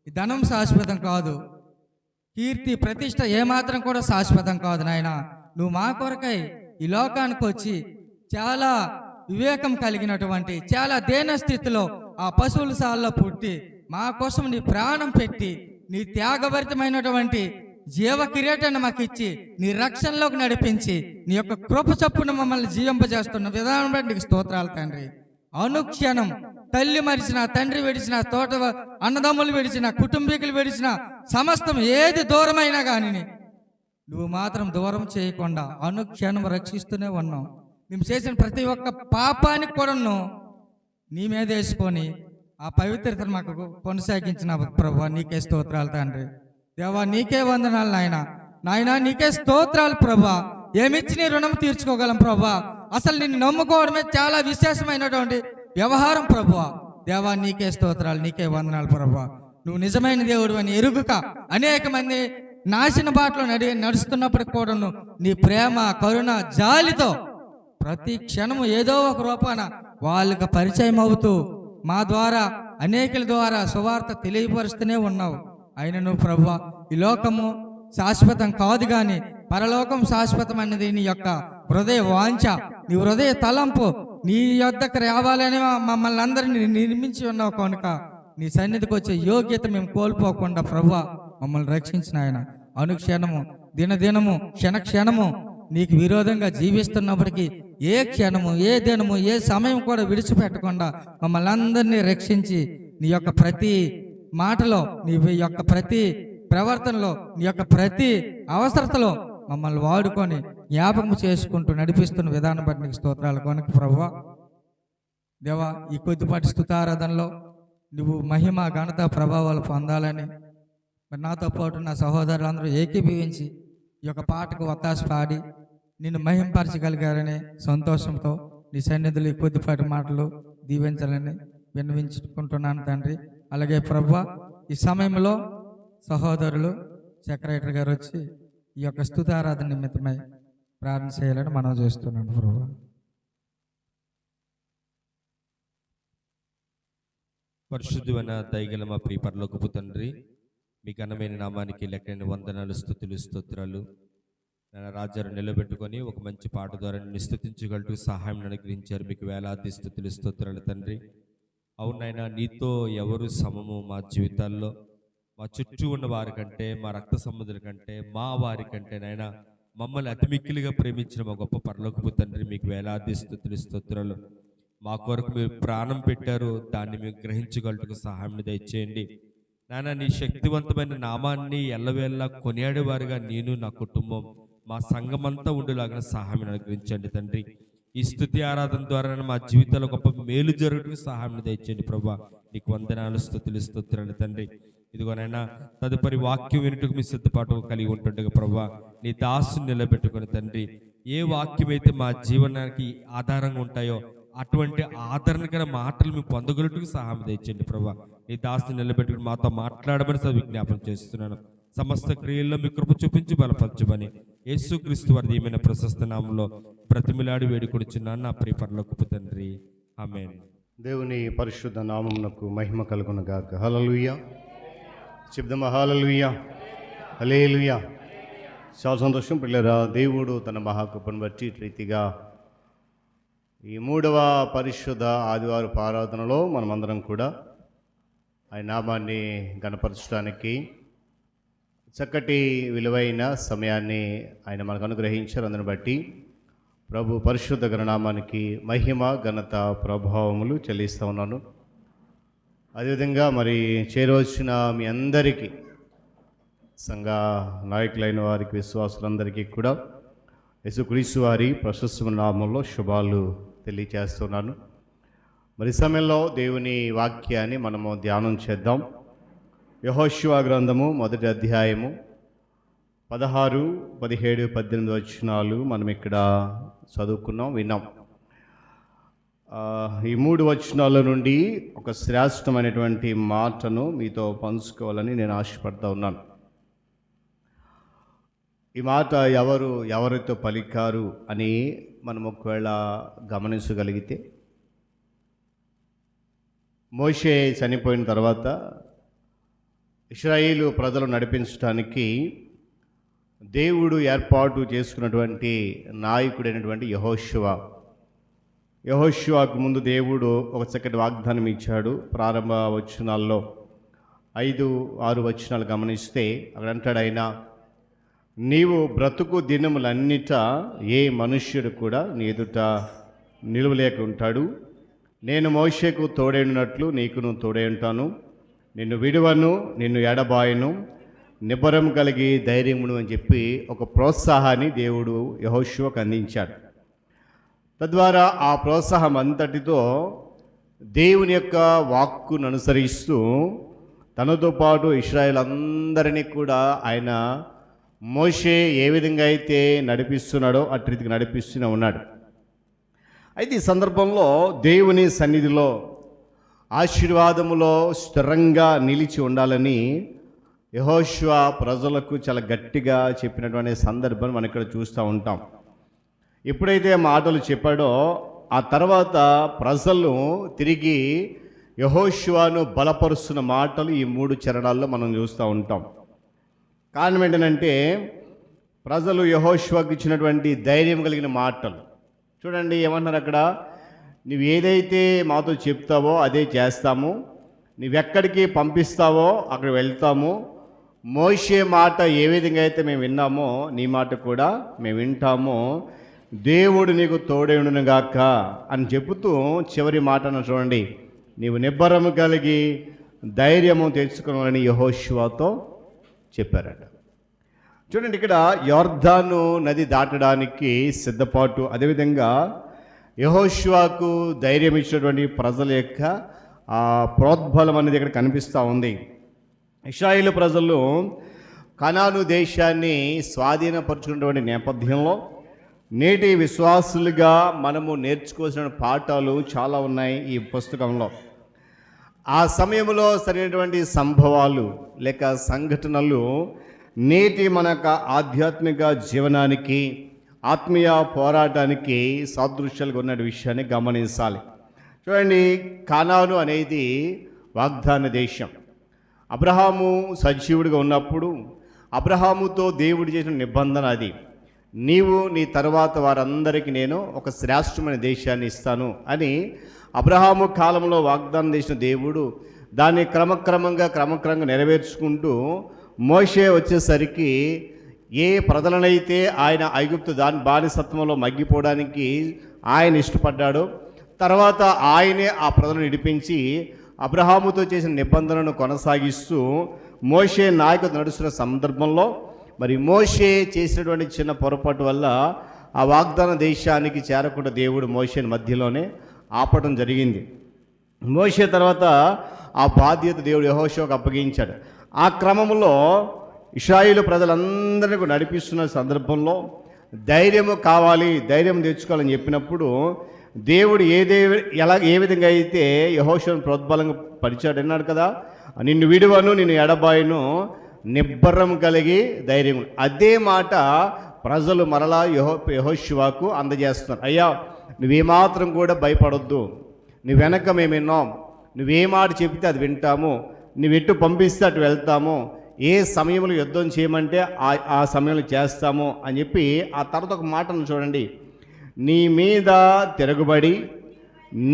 ఈ ధనం శాశ్వతం కాదు, కీర్తి ప్రతిష్ట ఏమాత్రం కూడా శాశ్వతం కాదు. నాయన నువ్వు మా కొరకై ఈ లోకానికి వచ్చి చాలా వివేకం కలిగినటువంటి, చాలా దీన స్థితిలో ఆ పశువుల సాల్లో పుట్టి మా కోసం నీ ప్రాణం పెట్టి నీ త్యాగభరితమైనటువంటి జీవ కిరీటాన్ని మాకు ఇచ్చి నీ రక్షణలోకి నడిపించి నీ యొక్క కృప చప్పున మమ్మల్ని జీవింపజేస్తున్న విధానం బట్టి నీకు స్తోత్రాలు తండ్రి. అనుక్షణం తల్లి మరిచిన, తండ్రి విడిచిన, తోట అన్నదమ్ములు విడిచిన, కుటుంబీకులు విడిచిన, సమస్తం ఏది దూరమైనా కానీ నువ్వు మాత్రం దూరం చేయకుండా అనుక్షణం రక్షిస్తూనే ఉన్నావు. మేము చేసిన ప్రతి ఒక్క పాపానికి కూడా నీ మీద వేసుకొని ఆ పవిత్రతను మాకు కొనసాగించిన ప్రభువా నీకే స్తోత్రాలు తండ్రి. దేవా నీకే వందనాలు నాయన. నాయన నీకే స్తోత్రాలు ప్రభువా. ఏమిచ్చి నీ రుణం తీర్చుకోగలం ప్రభువా. అసలు నిన్ను నమ్ముకోవడమే చాలా విశేషమైనటువంటి వ్యవహారం ప్రభువా. దేవా నీకే స్తోత్రాలు, నీకే వందనాలు ప్రభువా. నువ్వు నిజమైన దేవుడు అని ఎరుగుక అనేక మంది నాశన బాటలో నడుస్తున్నప్పటికి కూడా నీ ప్రేమ, కరుణ, జాలితో ప్రతి క్షణము ఏదో ఒక రూపాన వాళ్ళకి పరిచయం అవుతూ మా ద్వారా అనేకుల ద్వారా సువార్త తెలియపరుస్తూనే ఉన్నావు. అయినను ప్రభువా ఈ లోకము శాశ్వతం కాదు కానీ పరలోకం శాశ్వతం అన్నది నీ యొక్క హృదయ వాంఛ, నీ హృదయ తలంపు. నీ యొద్దకు రావాలని మమ్మల్ని అందరినీ నిర్మించి ఉన్నావు కనుక నీ సన్నిధికి వచ్చే యోగ్యత మేము కోల్పోకుండా ప్రభువా మమ్మల్ని రక్షించిన ఆయన. అనుక్షణము, దినదినము, క్షణక్షణము నీకు విరోధంగా జీవిస్తున్నప్పటికీ ఏ క్షణము, ఏ దినము, ఏ సమయం కూడా విడిచిపెట్టకుండా మమ్మల్ని అందరినీ రక్షించి నీ యొక్క ప్రతి మాటలో, నీ యొక్క ప్రతి ప్రవర్తనలో, నీ యొక్క ప్రతి అవసరతలో మమ్మల్ని వాడుకొని జ్ఞాపకం చేసుకుంటూ నడిపిస్తున్న విధానం బట్టి నీకు స్తోత్రాలు కనుక ప్రభువా. దేవా ఈ కొద్దిపాటి స్తుతారాధనలో నువ్వు మహిమ, ఘనత, ప్రభావాలు పొందాలని మరి నాతో పాటు నా సహోదరులందరూ ఏకీభవించి ఈ యొక్క పాటకు ఒత్తాస పాడి నిన్ను మహింపరచగలిగారనే సంతోషంతో నీ సన్నిధులు ఈ కొద్దిపాటి మాటలు దీవించాలని విన్నవించుకుంటున్నాను తండ్రి. అలాగే ప్రభువా ఈ సమయంలో సహోదరులు సెక్రటరీ గారు వచ్చి ఈ యొక్క స్తుతారాధన నిమిత్తమై ప్రార్థన చేయాలని మనం చేస్తున్నాను ప్రభువా. పరిశుద్ధమైన దయగల మా ప్రియ పరలోకపు తండ్రి, మీ ఘనమైన నామానికి లెక్కలేని వందనాలు, స్తుతులు, స్తోత్రాలు. నేను రాజారు నిలబెట్టుకొని ఒక మంచి పాట ద్వారా నిన్ను స్తుతించగలటూ సహాయం అనుగ్రహించారు. మీకు వేలాది స్తుతులు, స్తోత్రాలు తండ్రి. అవునైనా నీతో ఎవరు సమము మా జీవితాల్లో, మా చుట్టూ ఉన్న వారి కంటే, మా రక్త సంబంధుల కంటే, మా వారి కంటే నైనా మమ్మల్ని అతి మిక్కిలిగా ప్రేమించిన మా గొప్ప పరలోకపు తండ్రి, మీకు వేలాది స్తుతులు, స్తోత్రాలు. మా కొరకు మీరు ప్రాణం పెట్టారు, దాన్ని మేము గ్రహించగలటకు సహాయం దయచేయండి నాయన. నీ శక్తివంతమైన నామాన్ని ఎల్లవేళలా కొనియాడేవారుగా నేను, నా కుటుంబం, మా సంఘమంతా ఉండేలాగా సహాయం అనుగ్రహించండి తండ్రి. ఈ స్తుతి ఆరాధన ద్వారా మా జీవితాల్లో గొప్ప మేలు జరుగుటకు సహాయం దయచేయండి ప్రభా. నీకు వందనాలు, స్తుతులు, స్తోత్రాలు తండ్రి. ఇదిగోనైనా తదుపరి వాక్యం వినుటకు మీ సిద్ధపాటు కలిగి ఉంటుండగా ప్రభా నీ దాసుని నిలబెట్టుకుని తండ్రి, ఏ వాక్యం అయితే మా జీవనానికి ఆధారంగా ఉంటాయో అటువంటి ఆదరణకర మాటలు మేము పొందగలుగుటకు సహాయం తెచ్చండి ప్రభా. నీ దాసుని నిలబెట్టుకుని మాతో మాట్లాడమని విజ్ఞాపన చేస్తున్నాను. సమస్త క్రియల్లో మీ కృప చూపించి బలపరచమని యేసుక్రీస్తు వారి ఏమైనా ప్రశస్త నామంలో బ్రతిమిలాడి వేడుకొనిచున్నాను నా ప్రియ పరలోకపు తండ్రి, ఆమేన్. దేవుని పరిశుద్ధ నామమునకు మహిమ కలుగును గాక. హల్లెలూయా చెప్దామా? హల్లెలూయా, హల్లెలూయా. చాలా సంతోషం పిల్లరా. దేవుడు తన మహాకృపను బట్టి రీతిగా ఈ 3వ పరిశుద్ధ ఆదివారపు ఆరాధనలో మనమందరం కూడా ఆయన నామాన్ని గణపరచడానికి చక్కటి విలువైన సమయాన్ని ఆయన మనకు అనుగ్రహించారు. అందుని బట్టి ప్రభు పరిశుద్ధ గణనామానికి మహిమ, ఘనత, ప్రభావములు చెల్లిస్తూ ఉన్నాను. అదేవిధంగా మరి చేరవచ్చిన మీ అందరికీ, సంఘ నాయకులైన వారికి, విశ్వాసులందరికీ కూడా యేసుక్రీస్తు వారి ప్రశస్తమైన నామంలో శుభాలు తెలియచేస్తున్నాను. మరి సమయంలో దేవుని వాక్యాన్ని మనము ధ్యానం చేద్దాం. యెహోషువ గ్రంథము 1వ అధ్యాయము 16, 17, 18 వచనాలు మనం ఇక్కడ చదువుకున్నాం, విన్నాం. ఈ 3 వచనాల నుండి ఒక శ్రేష్టమైనటువంటి మాటను మీతో పంచుకోవాలని నేను ఆశపడతా ఉన్నాను. ఈ మాట ఎవరితో పలికారు అని మనం ఒకవేళ గమనించగలిగితే, మోషే చనిపోయిన తర్వాత ఇశ్రాయేలు ప్రజలు నడిపించడానికి దేవుడు ఏర్పాటు చేసుకున్నటువంటి నాయకుడైనటువంటి యెహోషువకు ముందు దేవుడు ఒక చక్కటి వాగ్దానం ఇచ్చాడు. ప్రారంభ వచనాల్లో 5-6 వచనాలు గమనిస్తే అక్కడ అంటాడు ఆయన, నీవు బ్రతుకు దినములన్నిట ఏ మనుష్యుడు కూడా నీ ఎదుట నిలువలేక ఉంటాడు. నేను మోషేకు తోడైనట్లు నీకును తోడై ఉంటాను. నిన్ను విడువను, నిన్ను ఎడబాయను, నిబ్బరం కలిగి ధైర్యమును అని చెప్పి ఒక ప్రోత్సాహాన్ని దేవుడు యెహోషువకు అందించాడు. తద్వారా ఆ ప్రోత్సాహం అంతటితో దేవుని యొక్క వాక్కును అనుసరిస్తూ తనతో పాటు ఇశ్రాయేల్ అందరినీ కూడా ఆయన మోషే ఏ విధంగా అయితే నడిపిస్తున్నాడో అటు రీతికి నడిపిస్తూనే ఉన్నాడు. అయితే ఈ సందర్భంలో దేవుని సన్నిధిలో ఆశీర్వాదములో స్థిరంగా నిలిచి ఉండాలని యెహోషువ ప్రజలకు చాలా గట్టిగా చెప్పినటువంటి సందర్భాన్ని మనం ఇక్కడ చూస్తూ ఉంటాం. ఎప్పుడైతే మాటలు చెప్పాడో ఆ తర్వాత ప్రజలు తిరిగి యెహోషువను బలపరుస్తున్న మాటలు ఈ 3 చరణాల్లో మనం చూస్తూ ఉంటాం. కారణం ఏంటంటే ప్రజలు యెహోషువకు ఇచ్చినటువంటి ధైర్యం కలిగిన మాటలు చూడండి. ఏమన్నారు అక్కడ, నువ్వు ఏదైతే మాతో చెప్తావో అదే చేస్తాము, నువ్వెక్కడికి పంపిస్తావో అక్కడ వెళ్తాము, మోషే మాట ఏ విధంగా అయితే మేము విన్నామో నీ మాట కూడా మేము వింటాము, దేవుడు నీకు తోడేయునుగాక అని చెబుతూ చివరి మాటను చూడండి, నీవు నిబ్బరము కలిగి ధైర్యము తెచ్చుకోవాలని యెహోషువతో చెప్పారట. చూడండి, ఇక్కడ యొర్దాను నది దాటడానికి సిద్ధపాటు, అదేవిధంగా యెహోషువకు ధైర్యం ఇచ్చినటువంటి ప్రజల యొక్క ప్రోద్బలం అనేది ఇక్కడ కనిపిస్తూ ఉంది. ఇశ్రాయేలు ప్రజలు కనాను దేశాన్ని స్వాధీనపరుచుకున్నటువంటి నేపథ్యంలో నేటి విశ్వాసులుగా మనము నేర్చుకోవాల్సిన పాఠాలు చాలా ఉన్నాయి ఈ పుస్తకంలో. ఆ సమయంలో సరైనటువంటి సంభవాలు లేక సంఘటనలు నేటి మన ఆధ్యాత్మిక జీవనానికి, ఆత్మీయ పోరాటానికి సాదృశ్యాలుగా ఉన్న విషయాన్ని గమనించాలి. చూడండి, కానాను అనేది వాగ్దాన దేశం. అబ్రహాము సజీవుడిగా ఉన్నప్పుడు అబ్రహాముతో దేవుడు చేసిన నిబంధన అది, నీవు నీ తర్వాత వారందరికీ నేను ఒక శ్రేష్టమైన దేశాన్ని ఇస్తాను అని అబ్రహాము కాలంలో వాగ్దానం చేసిన దేవుడు దాన్ని క్రమక్రమంగా నెరవేర్చుకుంటూ మోషే వచ్చేసరికి ఏ ప్రజలనైతే ఆయన ఐగుప్తు బానిసత్వంలో మగ్గిపోవడానికి ఆయన ఇష్టపడ్డాడో తర్వాత ఆయనే ఆ ప్రజలను విడిపించి అబ్రహాముతో చేసిన నిబంధనను కొనసాగిస్తూ మోషే నాయకుడు నడుస్తున్న సందర్భంలో మరి మోషే చేసినటువంటి చిన్న పొరపాటు వల్ల ఆ వాగ్దాన దేశానికి చేరకుండా దేవుడు మోషేని మధ్యలోనే ఆపడం జరిగింది. మోషే తర్వాత ఆ బాధ్యత దేవుడు యెహోషువకు అప్పగించాడు. ఆ క్రమంలో ఇశ్రాయేలు ప్రజలందరినీ నడిపిస్తున్న సందర్భంలో ధైర్యము కావాలి, ధైర్యం తెచ్చుకోవాలని చెప్పినప్పుడు దేవుడు ఏ విధంగా అయితే యెహోషువను ప్రోద్బలంగా పరిచాడు అన్నాడు కదా, నిన్ను విడువను, నిన్ను ఎడబాయను, నిబ్బరం కలిగి ధైర్యం. అదే మాట ప్రజలు మరలా యెహోషువకు అందజేస్తున్నారు. అయ్యా, నువ్వేమాత్రం కూడా భయపడొద్దు, నీ వెనక మేము విన్నాం, నువ్వే మాట చెప్తే అది వింటాము, నువ్వు ఎటు పంపిస్తే అటు వెళ్తాము, ఏ సమయంలో యుద్ధం చేయమంటే ఆ సమయంలో చేస్తాము అని చెప్పి ఆ తర్వాత ఒక మాటను చూడండి, నీ మీద తిరగబడి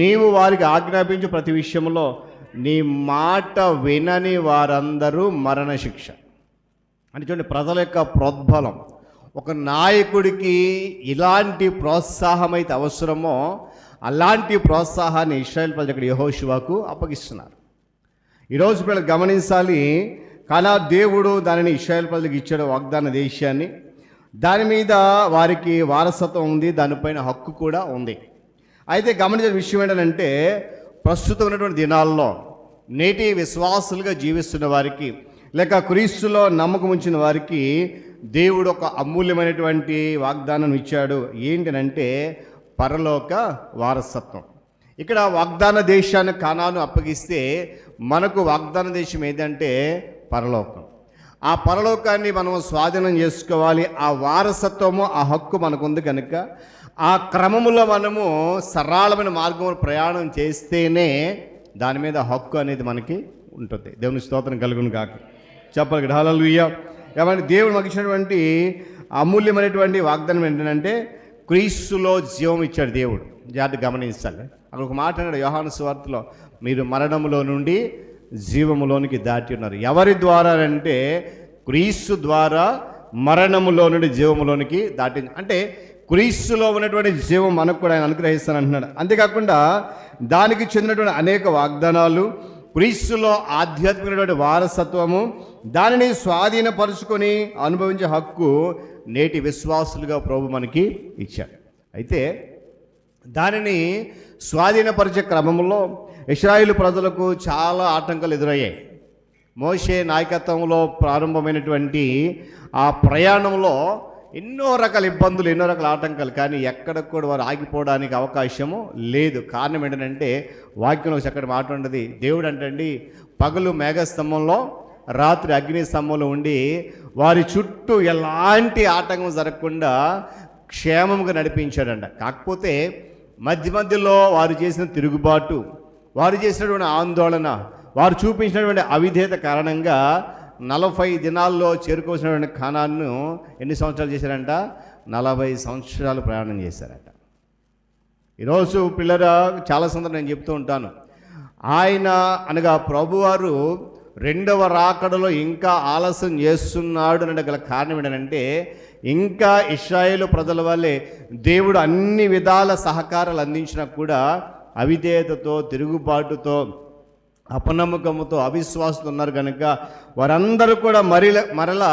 నీవు వారికి ఆజ్ఞాపించే ప్రతి విషయంలో నీ మాట వినని వారందరూ మరణశిక్ష అని. చూడండి, ప్రజల యొక్క ప్రోద్బలం. ఒక నాయకుడికి ఇలాంటి ప్రోత్సాహం అయితే అవసరమో అలాంటి ప్రోత్సాహాన్ని ఇశ్రాయేలు ప్రజలు ఇక్కడ యెహోషువకు అప్పగిస్తున్నారు. ఈరోజు పిల్లలు గమనించాలి, కానీ దేవుడు దానిని ఇశ్రాయేలు ప్రజలకు ఇచ్చాడు వాగ్దాన దేశాన్ని. దాని మీద వారికి వారసత్వం ఉంది, దానిపైన హక్కు కూడా ఉంది. అయితే గమనించిన విషయం ఏంటంటే ప్రస్తుతం ఉన్నటువంటి దినాల్లో నేటి విశ్వాసులుగా జీవిస్తున్న వారికి లేక క్రీస్తులో నమ్మకం ఉంచిన వారికి దేవుడు ఒక అమూల్యమైనటువంటి వాగ్దానం ఇచ్చాడు. ఏంటనంటే పరలోక వారసత్వం. ఇక్కడ వాగ్దాన దేశాన్ని కానాను అప్పగిస్తే మనకు వాగ్దాన దేశం ఏంటంటే పరలోకం. ఆ పరలోకాన్ని మనం స్వాధీనం చేసుకోవాలి. ఆ వారసత్వము, ఆ హక్కు మనకుంది కనుక ఆ క్రమములో మనము సరళమైన మార్గంలో ప్రయాణం చేస్తేనే దాని మీద హక్కు అనేది మనకి ఉంటుంది. దేవుని స్తోత్రం కలుగును కాక. చెప్పాలి హల్లెలూయా. ఏమంటే దేవుడు మాకు ఇచ్చినటువంటి అమూల్యమైనటువంటి వాగ్దానం ఏంటంటే క్రీస్తులో జీవం ఇచ్చాడు దేవుడు. జాగ్రత్తగా గమనించాలి. అక్కడ ఒక మాట అన్నాడు యోహాను సువార్తలో, మీరు మరణములో నుండి జీవములోనికి దాటి ఉన్నారు. ఎవరి ద్వారా అంటే క్రీస్తు ద్వారా మరణములో నుండి జీవములోనికి దాటి. అంటే క్రీస్తులో ఉన్నటువంటి జీవం మనకు కూడా ఆయన అనుగ్రహిస్తాను అంటున్నాడు. అంతేకాకుండా దానికి చెందినటువంటి అనేక వాగ్దానాలు, క్రీస్తులో ఆధ్యాత్మికమైనటువంటి వారసత్వము, దానిని స్వాధీనపరుచుకొని అనుభవించే హక్కు నేటి విశ్వాసులుగా ప్రభు మనకి ఇచ్చాడు. అయితే దానిని స్వాధీనపరిచే క్రమంలో ఇశ్రాయేలు ప్రజలకు చాలా ఆటంకాలు ఎదురయ్యాయి. మోషే నాయకత్వంలో ప్రారంభమైనటువంటి ఆ ప్రయాణంలో ఎన్నో రకాల ఇబ్బందులు, ఎన్నో రకాల ఆటంకాలు, కానీ ఎక్కడ కూడా వారు ఆగిపోవడానికి అవకాశము లేదు. కారణం ఏంటంటే వాక్యంలో చక్కటి మాట ఉండదు. దేవుడు అంటండి పగలు మేఘస్తంభంలో, రాత్రి అగ్ని స్తంభంలో ఉండి వారి చుట్టూ ఎలాంటి ఆటంకం జరగకుండా క్షేమంగా నడిపించాడంట. కాకపోతే మధ్య మధ్యలో వారు చేసిన తిరుగుబాటు, వారు చేసినటువంటి ఆందోళన, వారు చూపించినటువంటి అవిధేయత కారణంగా 40 దినాల్లో చేరుకోవాల్సినటువంటి ఖానాను ఎన్ని సంవత్సరాలు చేశారంట? 40 సంవత్సరాలు ప్రయాణం చేశారట. ఈరోజు పిల్లరా చాలా సందర్భం నేను చెప్తూ ఉంటాను, ఆయన అనగా ప్రభువారు రెండవ రాకడలో ఇంకా ఆలస్యం చేస్తున్నాడు అనే గల కారణం ఏంటంటే ఇంకా ఇశ్రాయేలు ప్రజల వల్లే దేవుడు అన్ని విధాల సహకారాలు అందించినా కూడా అవిధేయతతో, తిరుగుబాటుతో, అపనమ్మకంతో, అవిశ్వాసంతో ఉన్నారు కనుక వారందరూ కూడా మరలా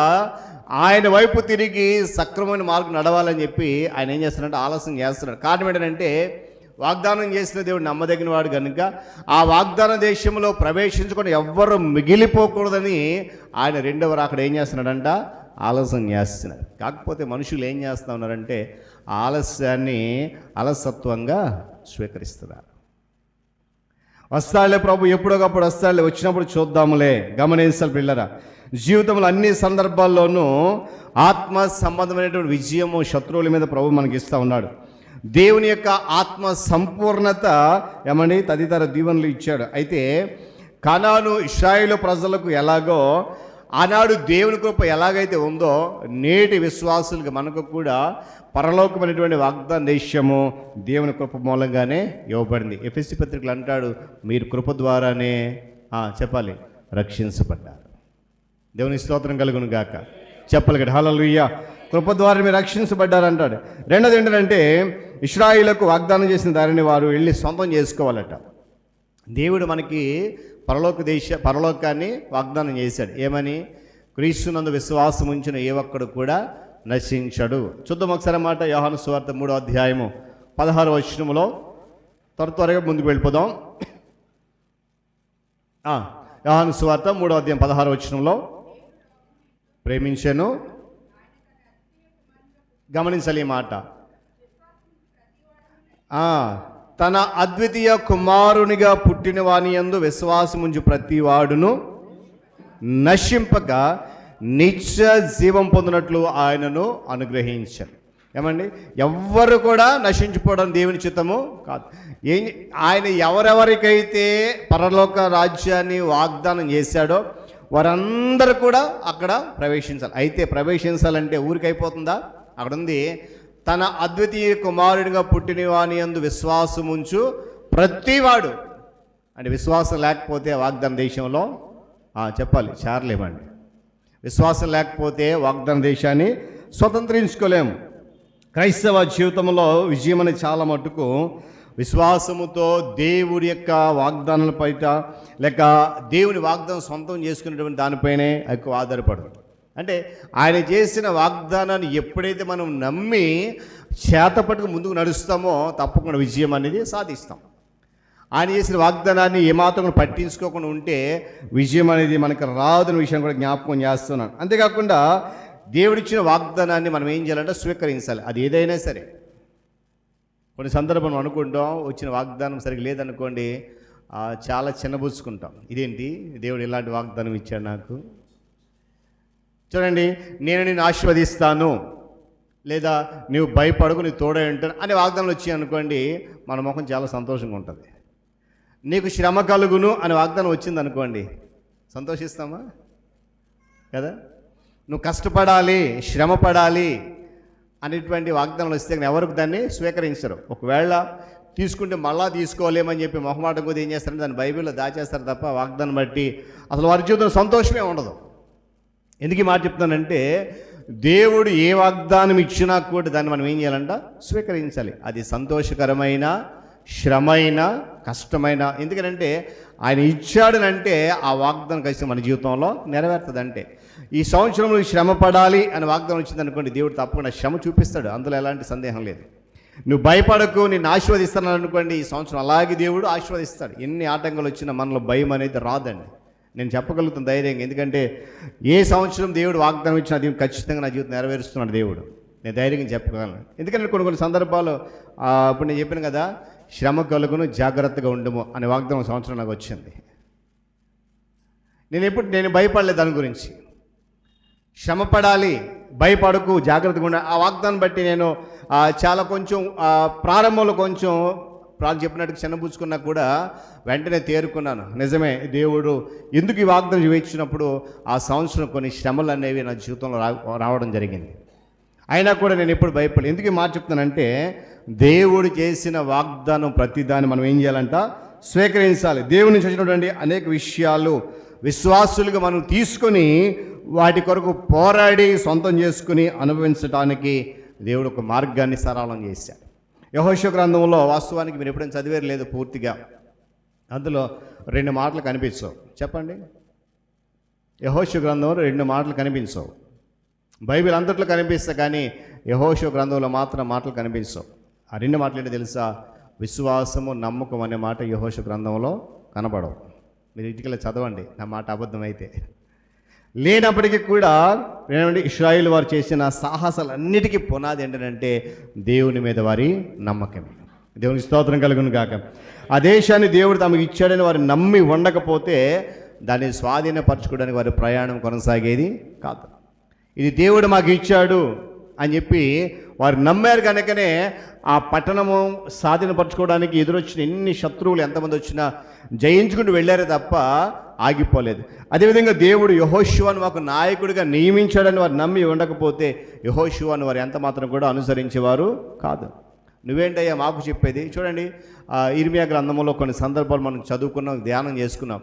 ఆయన వైపు తిరిగి సక్రమమైన మార్గం నడవాలని చెప్పి ఆయన ఏం చేస్తున్నాడంటే ఆలస్యం చేస్తున్నాడు. కారణం ఏంటంటే వాగ్దానం చేసిన దేవుడు నమ్మదగిన వాడు కనుక ఆ వాగ్దాన దేశంలో ప్రవేశించుకొని ఎవ్వరు మిగిలిపోకూడదని ఆయన రెండవ రాకడ ఏం చేస్తున్నాడంట? ఆలస్యం చేస్తున్నాడు. కాకపోతే మనుషులు ఏం చేస్తూ ఉన్నారంటే ఆలస్యాన్ని అలసత్వంగా స్వీకరిస్తున్నారు. వస్తాడులే ప్రభు, ఎప్పుడొకప్పుడు వస్తాడులే, వచ్చినప్పుడు చూద్దాములే. గమనించాలి పిల్లరా, జీవితంలో అన్ని సందర్భాల్లోనూ ఆత్మ సంబంధమైనటువంటి విజయము శత్రువుల మీద ప్రభు మనకి ఇస్తూ ఉన్నాడు. దేవుని యొక్క ఆత్మ సంపూర్ణత ఏమని తదితర దీవెనలు ఇచ్చాడు. అయితే కనాను ఇశ్రాయేలు ప్రజలకు ఎలాగో ఆనాడు దేవుని కృప ఎలాగైతే ఉందో నేటి విశ్వాసులకు మనకు కూడా పరలోకమైనటువంటి వాగ్దాన దేశము దేవుని కృప మూలంగానే ఇవ్వబడింది. ఎఫెసీ పత్రికలు అంటాడు, మీరు కృప ద్వారానే చెప్పాలి రక్షించబడ్డారు. దేవుని స్తోత్రం కలుగును గాక. చెప్పాలి కదా హల్లెలూయా. కృప ద్వారా మీరు రక్షించబడ్డారు అంటాడు. రెండోది ఏంటంటే ఇశ్రాయేలుకు వాగ్దానం చేసిన దానిని వారు వెళ్ళి సొంతం చేసుకోవాలట. దేవుడు మనకి పరలోకాన్ని వాగ్దానం చేశాడు. ఏమని? క్రీస్తునందు విశ్వాసం ఉంచిన ఏ ఒక్కడు కూడా నశించడు. చూద్దాం ఒకసారి మాట. యోహాను సువార్త 3వ అధ్యాయము 16వ వచనములో త్వరగా ముందుకు వెళ్ళిపోదాం. యోహాను సువార్త 3వ అధ్యాయం 16వ వచనంలో ప్రేమించెను. గమనించాలి ఈ మాట. తన అద్వితీయ కుమారునిగా పుట్టిన వాని యందు విశ్వాసముంచు ప్రతి వాడును నశింపక నిత్య జీవం పొందినట్లు ఆయనను అనుగ్రహించారు. ఏమండి? ఎవ్వరు కూడా నశించిపోవడం దేవుని చిత్తము కాదు. ఆయన ఎవరెవరికైతే పరలోక రాజ్యాన్ని వాగ్దానం చేశాడో వారందరూ కూడా అక్కడ ప్రవేశించాలి. అయితే ప్రవేశించాలంటే ఊరికైపోతుందా? అక్కడ ఉంది, తన అద్వితీయ కుమారుడిగా పుట్టిన వాని యందు విశ్వాసముంచు ప్రతివాడు. అంటే విశ్వాసం లేకపోతే వాగ్దాన దేశంలో చెప్పాలి చేరలేమండి. విశ్వాసం లేకపోతే వాగ్దాన దేశాన్ని స్వతంత్రించుకోలేము. క్రైస్తవ జీవితంలో విజయం అనేది చాలా మటుకు విశ్వాసముతో దేవుడి యొక్క వాగ్దానాల పైట లేక దేవుని వాగ్దానం సొంతం చేసుకునేటువంటి దానిపైనే ఎక్కువ ఆధారపడదు. అంటే ఆయన చేసిన వాగ్దానాన్ని ఎప్పుడైతే మనం నమ్మి చేతపట్టుకు ముందుకు నడుస్తామో తప్పకుండా విజయం అనేది సాధిస్తాం. ఆయన చేసిన వాగ్దానాన్ని ఏమాత్రం పట్టించుకోకుండా ఉంటే విజయం అనేది మనకు రాదనే విషయం కూడా జ్ఞాపకం చేస్తున్నాను. అంతేకాకుండా దేవుడిచ్చిన వాగ్దానాన్ని మనం ఏం చేయాలంటే స్వీకరించాలి. అది ఏదైనా సరే. కొన్ని సందర్భం అనుకుంటాం, వచ్చిన వాగ్దానం సరిగ్గా లేదనుకోండి, చాలా చిన్నబుచ్చుకుంటాం. ఇదేంటి దేవుడు ఇలాంటి వాగ్దానం ఇచ్చాడు నాకు. చూడండి, నేను నిన్ను ఆశీర్వదిస్తాను, లేదా నువ్వు భయపడకు, నీ తోడై ఉంటాను అనే వాగ్దానాలు వచ్చాయి అనుకోండి, మన ముఖం చాలా సంతోషంగా ఉంటుంది. నీకు శ్రమ కలుగును అని వాగ్దానం వచ్చింది అనుకోండి, సంతోషిస్తామా కదా? నువ్వు కష్టపడాలి, శ్రమ పడాలి అనేటువంటి వాగ్దానాలు వస్తే ఎవరికి దాన్ని స్వీకరించరు. ఒకవేళ తీసుకుంటే మళ్ళా తీసుకోలేమని చెప్పి మొహమాటం కొద్ది ఏం చేస్తారంటే దాన్ని బైబిల్లో దాచేస్తారు తప్ప వాగ్దానం బట్టి అసలు వారి జీవితం సంతోషమే ఉండదు. ఎందుకు ఈ మాట చెప్తానంటే, దేవుడు ఏ వాగ్దానం ఇచ్చినా కూడా దాన్ని మనం ఏం చేయాలంట? స్వీకరించాలి. అది సంతోషకరమైన, శ్రమైన, కష్టమైన. ఎందుకంటే ఆయన ఇచ్చాడనంటే ఆ వాగ్దానం కలిసి మన జీవితంలో నెరవేరుతుందంటే. ఈ సంవత్సరంలో శ్రమ పడాలి అని వాగ్దానం వచ్చిందనుకోండి, దేవుడు తప్పకుండా శ్రమ చూపిస్తాడు, అందులో ఎలాంటి సందేహం లేదు. నువ్వు భయపడకు, నిన్ను ఆశీర్వదిస్తాను అనుకోండి, ఈ సంవత్సరం అలాగే దేవుడు ఆశీర్వదిస్తాడు. ఎన్ని ఆటంకాలు వచ్చినా మనలో భయం అనేది రాదండి. నేను చెప్పగలుగుతాను ధైర్యంగా, ఎందుకంటే ఏ సంవత్సరం దేవుడు వాగ్దానం ఇచ్చినా అది ఖచ్చితంగా నా జీవితం నెరవేరుస్తున్నాడు దేవుడు. నేను ధైర్యంగా చెప్పగలను. ఎందుకంటే కొన్ని సందర్భాలు ఇప్పుడు నేను చెప్పాను కదా, శ్రమ కలుగును జాగ్రత్తగా ఉండము అనే వాగ్దానం సంవత్సరం నాకు వచ్చింది. నేను భయపడలేదు దాని గురించి. శ్రమ పడాలి, భయపడకు, జాగ్రత్తగా ఉండాలి ఆ వాగ్దానం బట్టి నేను చాలా కొంచెం ప్రారంభంలో కొంచెం చెప్పినట్టు చిన్నబుచ్చుకున్నా కూడా వెంటనే తేరుకున్నాను. నిజమే, దేవుడు ఎందుకు ఈ వాగ్దానం ఇచ్చినప్పుడు ఆ సంవత్సరం కొన్ని శ్రమలు అనేవి నా జీవితంలో రావడం జరిగింది. అయినా కూడా నేను ఎప్పుడు భయపడలేదు. ఎందుకు ఈ మాట చెప్తానంటే, దేవుడు చేసిన వాగ్దానం ప్రతిదాన్ని మనం ఏం చేయాలంట? స్వీకరించాలి. దేవుడి నుంచి వచ్చినటువంటి అనేక విషయాలు విశ్వాసులుగా మనం తీసుకొని వాటి కొరకు పోరాడి సొంతం చేసుకుని అనుభవించడానికి దేవుడు ఒక మార్గాన్ని సరళం చేశాడు. యెహోషువ గ్రంథంలో వాస్తవానికి మీరు ఎప్పుడైనా చదివేరు లేదు పూర్తిగా, అందులో 2 మాటలు కనిపించవు. చెప్పండి, యెహోషువ గ్రంథంలో 2 మాటలు కనిపించవు. బైబిల్ అంతట్లో కనిపిస్తాయి కానీ యెహోషువ గ్రంథంలో మాత్రం మాటలు కనిపించవు. ఆ 2 మాటలు ఏంటో తెలుసా? విశ్వాసము, నమ్మకం అనే మాట యెహోషువ గ్రంథంలో కనబడవు. మీరు ఇంటికి చదవండి, నా మాట అబద్ధమైతే. లేనప్పటికీ కూడా ఏమంటే ఇశ్రాయేలు వారు చేసిన సాహసాలన్నిటికీ పునాది ఏంటంటే దేవుని మీద వారి నమ్మకమే. దేవునికి స్తోత్రం కలుగును గాక. ఆ దేశాన్ని దేవుడు తమకు ఇచ్చాడని వారు నమ్మి ఉండకపోతే దాన్ని స్వాధీనపరచుకోవడానికి వారి ప్రయాణం కొనసాగేది కాదు. ఇది దేవుడు మాకు ఇచ్చాడు అని చెప్పి వారు నమ్మారు కనుకనే ఆ పట్టణము స్వాధీనపరచుకోవడానికి ఎదురొచ్చిన ఎన్ని శత్రువులు ఎంతమంది వచ్చినా జయించుకుంటూ వెళ్ళారే తప్ప ఆగిపోలేదు. అదేవిధంగా దేవుడు యెహోషువను మాకు నాయకుడిగా నియమించాడని వారు నమ్మి ఉండకపోతే యెహోషువను వారు ఎంత మాత్రం కూడా అనుసరించేవారు కాదు. నువ్వేంటయ్యా మాకు చెప్పేది? చూడండి, ఇర్మియా గ్రంథంలో కొన్ని సందర్భాలు మనం చదువుకున్నాం, ధ్యానం చేసుకున్నాం.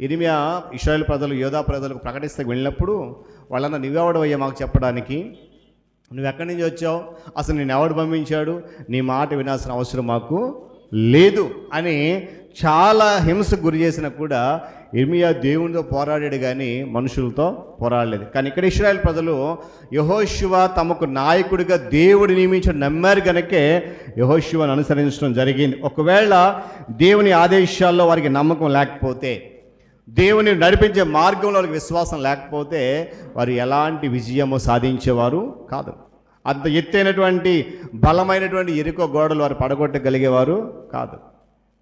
ఇర్మియా ఇశ్రాయేలు ప్రజలు, యోధా ప్రజలకు ప్రకటిస్తే వెళ్ళినప్పుడు వాళ్ళన్న నువ్వెవడవయ్యా మాకు చెప్పడానికి? నువ్వు ఎక్కడి నుంచి వచ్చావు? అసలు నేను ఎవడు పంపించాడు? నీ మాట వినాల్సిన అవసరం మాకు లేదు అని చాలా హింసకు గురి చేసినా కూడా ఇర్మియా దేవునితో పోరాడాడు కానీ మనుషులతో పోరాడలేదు. కానీ ఇక్కడ ఇశ్రాయేలు ప్రజలు యెహోషువ తమకు నాయకుడిగా దేవుడు నియమించి నమ్మారు కనుకే యెహోషువను అనుసరించడం జరిగింది. ఒకవేళ దేవుని ఆదేశాల్లో వారికి నమ్మకం లేకపోతే, దేవుని నడిపించే మార్గంలో వారికి విశ్వాసం లేకపోతే వారు ఎలాంటి విజయము సాధించేవారు కాదు. అంత ఎత్తైనటువంటి బలమైనటువంటి ఎరుకో గోడలు వారు పడగొట్టగలిగేవారు కాదు.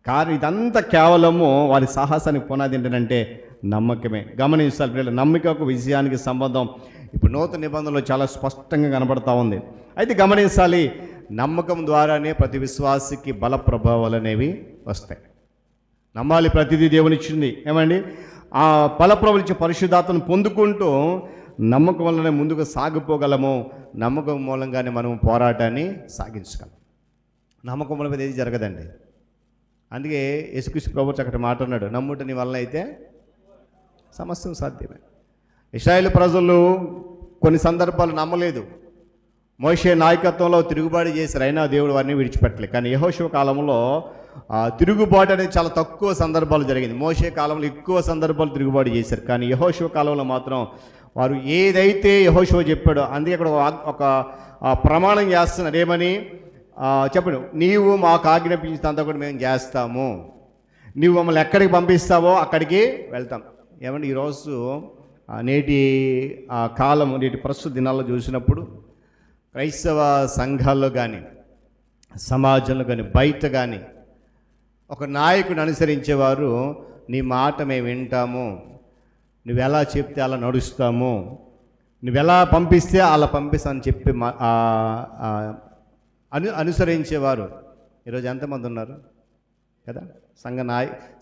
కానీ ఇదంతా కేవలము వారి సాహసానికి పునాది ఏంటంటే నమ్మకమే. గమనించాలి పిల్లలు, నమ్మకకు విజయానికి సంబంధం ఇప్పుడు నూతన నిబంధనలో చాలా స్పష్టంగా కనబడతా ఉంది. అయితే గమనించాలి, నమ్మకం ద్వారానే ప్రతి విశ్వాసికి బల ప్రభావాలు అనేవి వస్తాయి. నమ్మాలి, ప్రతిదీ దేవునిచ్చింది. ఏమండి, ఆ బలప్రభులు ఇచ్చే పరిశుద్ధాత్మను పొందుకుంటూ నమ్మకం వల్లనే ముందుకు సాగిపోగలము. నమ్మకం మూలంగానే మనం పోరాటాన్ని సాగించగలం. నమ్మకం వల్ల ఏది జరగదండి. అందుకే యేసుక్రీస్తు ప్రభువు చక్కటి మాట అన్నాడు, నమ్ముట నీ వల్ల అయితే సమస్తం సాధ్యమే. ఇశ్రాయేలు ప్రజలు కొన్ని సందర్భాలు నమ్మలేదు. మోషే నాయకత్వంలో తిరుగుబాటు చేశారు, అయినా దేవుడు వారిని విడిచిపెట్టలేదు. కానీ యెహోషువ కాలంలో తిరుగుబాటు అనేది చాలా తక్కువ సందర్భాలు జరిగింది. మోషే కాలంలో ఎక్కువ సందర్భాలు తిరుగుబాటు చేశారు. కానీ యెహోషువ కాలంలో మాత్రం వారు ఏదైతే యెహోషువ చెప్పాడో, అందుకే అక్కడ ఒక ప్రమాణం చేస్తున్నారు. ఏమని చెప్పండి? నీవు మాకు ఆజ్ఞాపించినంత కూడా మేము చేస్తాము, నీవు మమ్మల్ని ఎక్కడికి పంపిస్తావో అక్కడికి వెళ్తాం. ఏమంటే ఈరోజు నేటి కాలం, నేటి ప్రస్తుత దినాల్లో చూసినప్పుడు క్రైస్తవ సంఘాల్లో కానీ సమాజంలో కానీ బయట కానీ ఒక నాయకుడిని అనుసరించేవారు, నీ మాట మేము వింటాము, నువ్వు ఎలా చెప్తే అలా నడుస్తాము, నువ్వు ఎలా పంపిస్తే అలా పంపిస్తామని చెప్పి అనుసరించేవారు ఈరోజు ఎంతమంది ఉన్నారు కదా?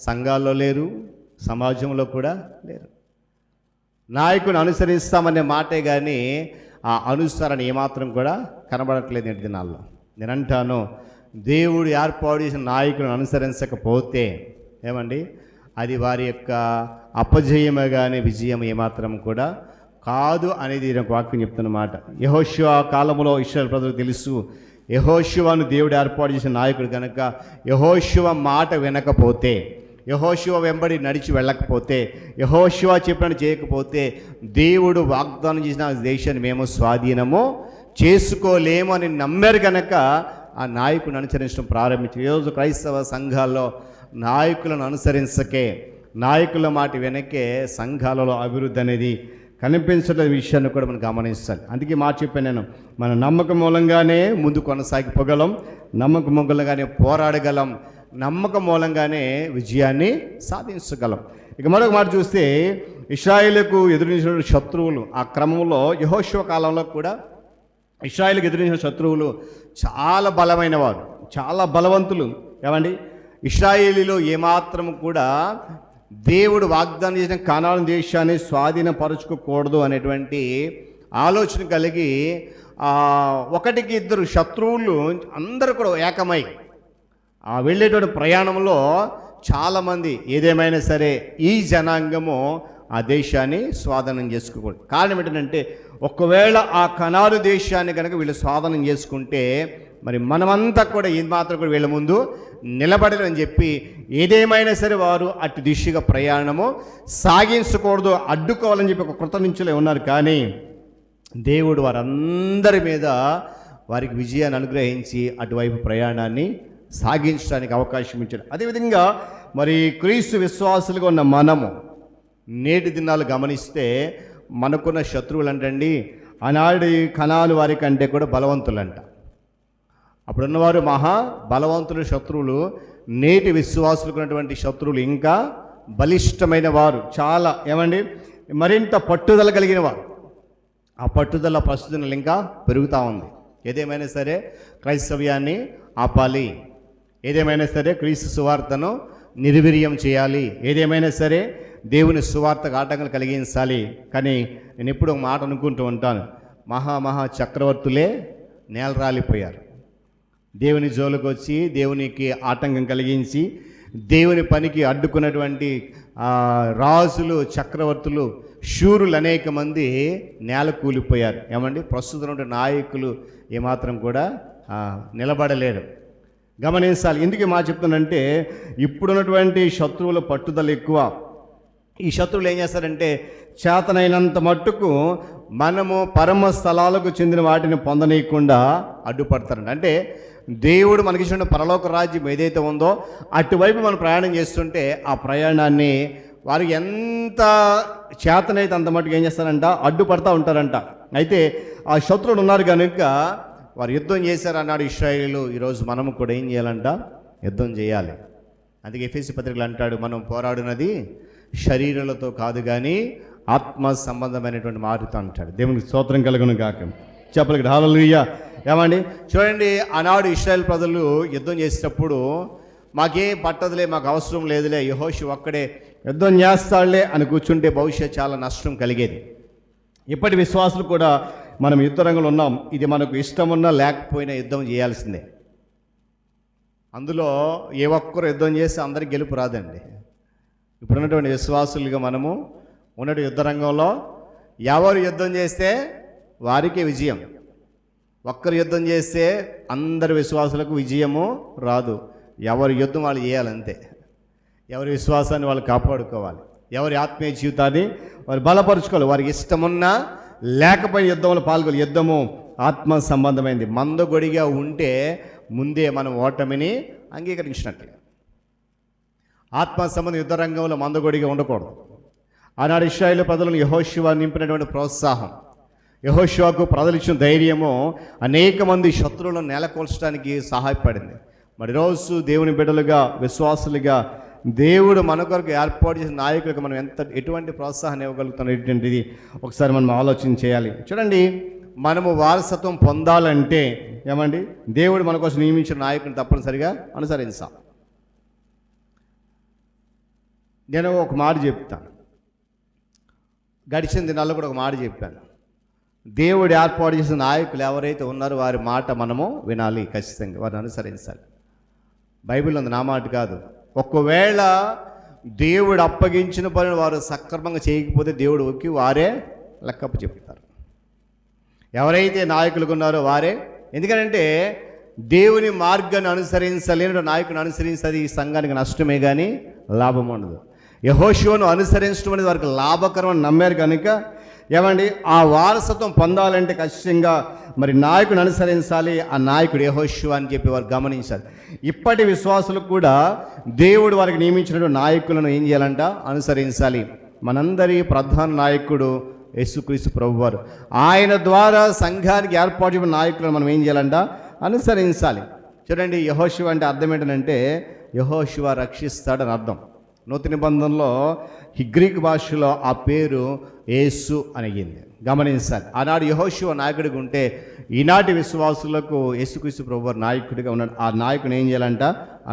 సంఘాల్లో లేరు, సమాజంలో కూడా లేరు. నాయకుని అనుసరిస్తామనే మాటే కానీ ఆ అనుసరణ ఏమాత్రం కూడా కనబడట్లేదు నేటి దినాల్లో. నేను అంటాను, దేవుడు ఏర్పాటు చేసిన నాయకులను అనుసరించకపోతే ఏమండి అది వారి యొక్క అపజయమే కానీ విజయం ఏమాత్రం కూడా కాదు అనేది నాకు వాక్యం చెప్తున్నమాట. యెహోషువ కాలంలో ఇశ్రాయేలు ప్రజలకు తెలుసు, యెహోషువను దేవుడు ఏర్పాటు చేసిన నాయకుడు కనుక యెహోషువ మాట వినకపోతే, యెహోషువ వెంబడి నడిచి వెళ్ళకపోతే, యెహోషువ చెప్పినట్టు చేయకపోతే దేవుడు వాగ్దానం చేసిన దేశాన్ని మేము స్వాధీనము చేసుకోలేము అని నమ్మారు కనుక ఆ నాయకుడిని అనుసరించడం ప్రారంభించి ఈరోజు క్రైస్తవ సంఘాల్లో నాయకులను అనుసరించకే, నాయకుల మాట వెనకే సంఘాలలో అభివృద్ధి అనేది కనిపించడం విషయాన్ని కూడా మనం గమనించాలి. అందుకే మాట చెప్పాను నేను, మన నమ్మకం మూలంగానే ముందు కొనసాగిపోగలం, నమ్మకం మూలంగానే పోరాడగలం, నమ్మకం మూలంగానే విజయాన్ని సాధించగలం. ఇక మరొక మాట చూస్తే ఇశ్రాయేలుకు ఎదురించిన శత్రువులు, ఆ క్రమంలో యెహోషువ కాలంలో కూడా ఇశ్రాయేలుకు ఎదురించిన శత్రువులు చాలా బలమైన వారు, చాలా బలవంతులు. ఏమండి, ఇశ్రాయేలీలో ఏమాత్రం కూడా దేవుడు వాగ్దానం చేసిన కనాను దేశాన్ని స్వాధీనపరచుకోకూడదు అనేటువంటి ఆలోచన కలిగి ఒకటికి ఇద్దరు శత్రువులు అందరూ కూడా ఏకమై వెళ్ళేటువంటి ప్రయాణంలో చాలామంది ఏదేమైనా సరే ఈ జనాంగము ఆ దేశాన్ని స్వాధీనం చేసుకోకూడదు. కారణం ఏంటంటే ఒకవేళ ఆ కనాను దేశాన్ని కనుక వీళ్ళు స్వాధీనం చేసుకుంటే మరి మనమంతా కూడా ఇది మాత్రం కూడా వీళ్ళ ముందు నిలబడలేని చెప్పి ఏదేమైనా సరే వారు అటు దిశగా ప్రయాణము సాగించకూడదు, అడ్డుకోవాలని చెప్పి ఒక కృత నుంచిలో ఉన్నారు. కానీ దేవుడు వారందరి మీద వారికి విజయాన్ని అనుగ్రహించి అటువైపు ప్రయాణాన్ని సాగించడానికి అవకాశం ఇచ్చాడు. అదేవిధంగా మరి క్రీస్తు విశ్వాసులుగా ఉన్న మనము నేటి దినాలు గమనిస్తే మనకున్న శత్రువులు అంటండి ఆనాడు కనాను వారి కంటే కూడా బలవంతులంట. అప్పుడున్నవారు మహా బలవంతుల శత్రువులు, నేటి విశ్వాసులకు ఉన్నటువంటి శత్రువులు ఇంకా బలిష్టమైన వారు, చాలా ఏమండి మరింత పట్టుదల కలిగిన వారు. ఆ పట్టుదల ప్రస్తుతం ఇంకా పెరుగుతూ ఉంది. ఏదేమైనా సరే క్రైస్తవ్యాన్ని ఆపాలి, ఏదేమైనా సరే క్రీస్తు సువార్తను నిర్వీర్యం చేయాలి, ఏదేమైనా సరే దేవుని సువార్తకు ఆటంకాలు కలిగించాలి. కానీ నేను ఎప్పుడు ఒక మాట అనుకుంటూ ఉంటాను, మహా చక్రవర్తులే నేల రాలిపోయారు. దేవుని జోలికి వచ్చి దేవునికి ఆటంకం కలిగించి దేవుని పనికి అడ్డుకున్నటువంటి రాజులు, చక్రవర్తులు, శూరులు అనేక మంది నేల కూలిపోయారు. ఏమండి, ప్రస్తుతం నాయకులు ఏమాత్రం కూడా నిలబడలేరు. గమనించాలి. ఎందుకు మా చెప్తానంటే ఇప్పుడున్నటువంటి శత్రువుల పట్టుదల ఎక్కువ. ఈ శత్రువులు ఏం చేస్తారంటే చేతనైనంత మట్టుకు మనము పరమ స్థలాలకు చెందిన వాటిని పొందనీయకుండా అడ్డుపడతారండి. అంటే దేవుడు మనకిచ్చిన పరలోక రాజ్యం ఏదైతే ఉందో అటువైపు మనం ప్రయాణం చేస్తుంటే ఆ ప్రయాణాన్ని వారు ఎంత చేతనైతే అంత మట్టుకు ఏం చేస్తారంట, అడ్డుపడతా ఉంటారంట. అయితే ఆ శత్రువులు ఉన్నారు కనుక వారు యుద్ధం చేశారు అన్నాడు ఇశ్రాయేలు. ఈరోజు మనము కూడా ఏం చేయాలంట, యుద్ధం చేయాలి. అందుకే ఎఫెసీ పత్రికలు అంటాడు, మనం పోరాడునది శరీరాలతో కాదు కానీ ఆత్మ సంబంధమైనటువంటి మారుతో అంటాడు. దేవునికి స్తోత్రం కలుగును గాక. చెప్పలకి హల్లెలూయా. ఏమండి చూడండి, ఆనాడు ఇశ్రాయేల్ ప్రజలు యుద్ధం చేసేటప్పుడు మాకేం పట్టదులే, మాకు అవసరం లేదులే, యెహోషువ ఒక్కడే యుద్ధం చేస్తాడులే అని కూర్చుంటే భవిష్యత్ చాలా నష్టం కలిగేది. ఇప్పటి విశ్వాసులు కూడా మనం యుద్ధ రంగంలో ఉన్నాం. ఇది మనకు ఇష్టం ఉన్నా లేకపోయినా యుద్ధం చేయాల్సిందే. అందులో ఏ ఒక్కరు యుద్ధం చేస్తే అందరికి గెలుపు రాదండి. ఇప్పుడున్నటువంటి విశ్వాసులుగా మనము ఉన్నటువంటి యుద్ధ రంగంలో ఎవరు యుద్ధం చేస్తే వారికే విజయం. ఒక్కరు యుద్ధం చేస్తే అందరి విశ్వాసులకు విజయము రాదు. ఎవరి యుద్ధం వాళ్ళు చేయాలంతే. ఎవరి విశ్వాసాన్ని వాళ్ళు కాపాడుకోవాలి, ఎవరి ఆత్మీయ జీవితాన్ని వారు బలపరుచుకోవాలి. వారికి ఇష్టమున్నా లేకపోయిన యుద్ధంలో పాల్గొని, యుద్ధము ఆత్మ సంబంధమైంది. మందగొడిగా ఉంటే ముందే మనం ఓటమిని అంగీకరించినట్లే. ఆత్మ సంబంధ యుద్ధ రంగంలో మందగొడిగా ఉండకూడదు. ఆనాడు ఇశ్రాయేలు ప్రజలను యెహోషువ నింపినటువంటి ప్రోత్సాహం, యెహోషువకు ప్రజలు ఇచ్చిన ధైర్యము అనేక మంది శత్రువులను నెలకొల్చడానికి సహాయపడింది. మరి రోజు దేవుని బిడ్డలుగా, విశ్వాసులుగా దేవుడు మన కొరకు ఏర్పాటు చేసిన నాయకులకు మనం ఎటువంటి ప్రోత్సాహాన్ని ఇవ్వగలుగుతాం ఏంటంటిది ఒకసారి మనం ఆలోచన చేయాలి. చూడండి, మనము వారసత్వం పొందాలంటే ఏమండి దేవుడు మన కోసం నియమించిన నాయకుని తప్పనిసరిగా అనుసరించాం. నేను ఒక మాట చెప్తాను, గడిచిన దినాల్లో కూడా ఒక మాట చెప్పాను. దేవుడు ఏర్పాటు చేసిన నాయకులు ఎవరైతే ఉన్నారో వారి మాట మనము వినాలి, ఖచ్చితంగా వారిని అనుసరించాలి. బైబిల్ ఉంది, నా మాట కాదు. ఒకవేళ దేవుడు అప్పగించిన పనిని వారు సక్రమంగా చేయకపోతే దేవుడు ఒక్కి వారే లెక్కప్పు చెప్తారు. ఎవరైతే నాయకులు ఉన్నారో వారే. ఎందుకంటే దేవుని మార్గాన్ని అనుసరించలేని నాయకుని అనుసరించేది ఈ సంఘానికి నష్టమే కానీ లాభం ఉండదు. యెహోషువను అనుసరించడం అనేది వారికి లాభకరం అని నమ్మారు కనుక ఏమండి, ఆ వారసత్వం పొందాలంటే ఖచ్చితంగా మరి నాయకుని అనుసరించాలి. ఆ నాయకుడు యెహోషువ అని చెప్పి వారు గమనించాలి. ఇప్పటి విశ్వాసులకు కూడా దేవుడు వారికి నియమించినటువంటి నాయకులను ఏం చేయాలంట? అనుసరించాలి. మనందరి ప్రధాన నాయకుడు యేసుక్రీస్తు ప్రభువారు. ఆయన ద్వారా సంఘానికి ఏర్పాటు చేసిన నాయకులను మనం ఏం చేయాలంట? అనుసరించాలి. చూడండి, యెహోషువ అంటే అర్థం ఏంటంటే యెహోషువ రక్షిస్తాడని అర్థం. నూతన నిబంధనలో గ్రీక్ భాషలో ఆ పేరు యేసు అని అయ్యింది. గమనించాలి. ఆనాడు యెహోషువ నాయకుడిగా ఉంటే ఈనాటి విశ్వాసులకు యేసుక్రీస్తు ప్రభువారు నాయకుడిగా ఉన్నాడు. ఆ నాయకుని ఏం చేయాలంట?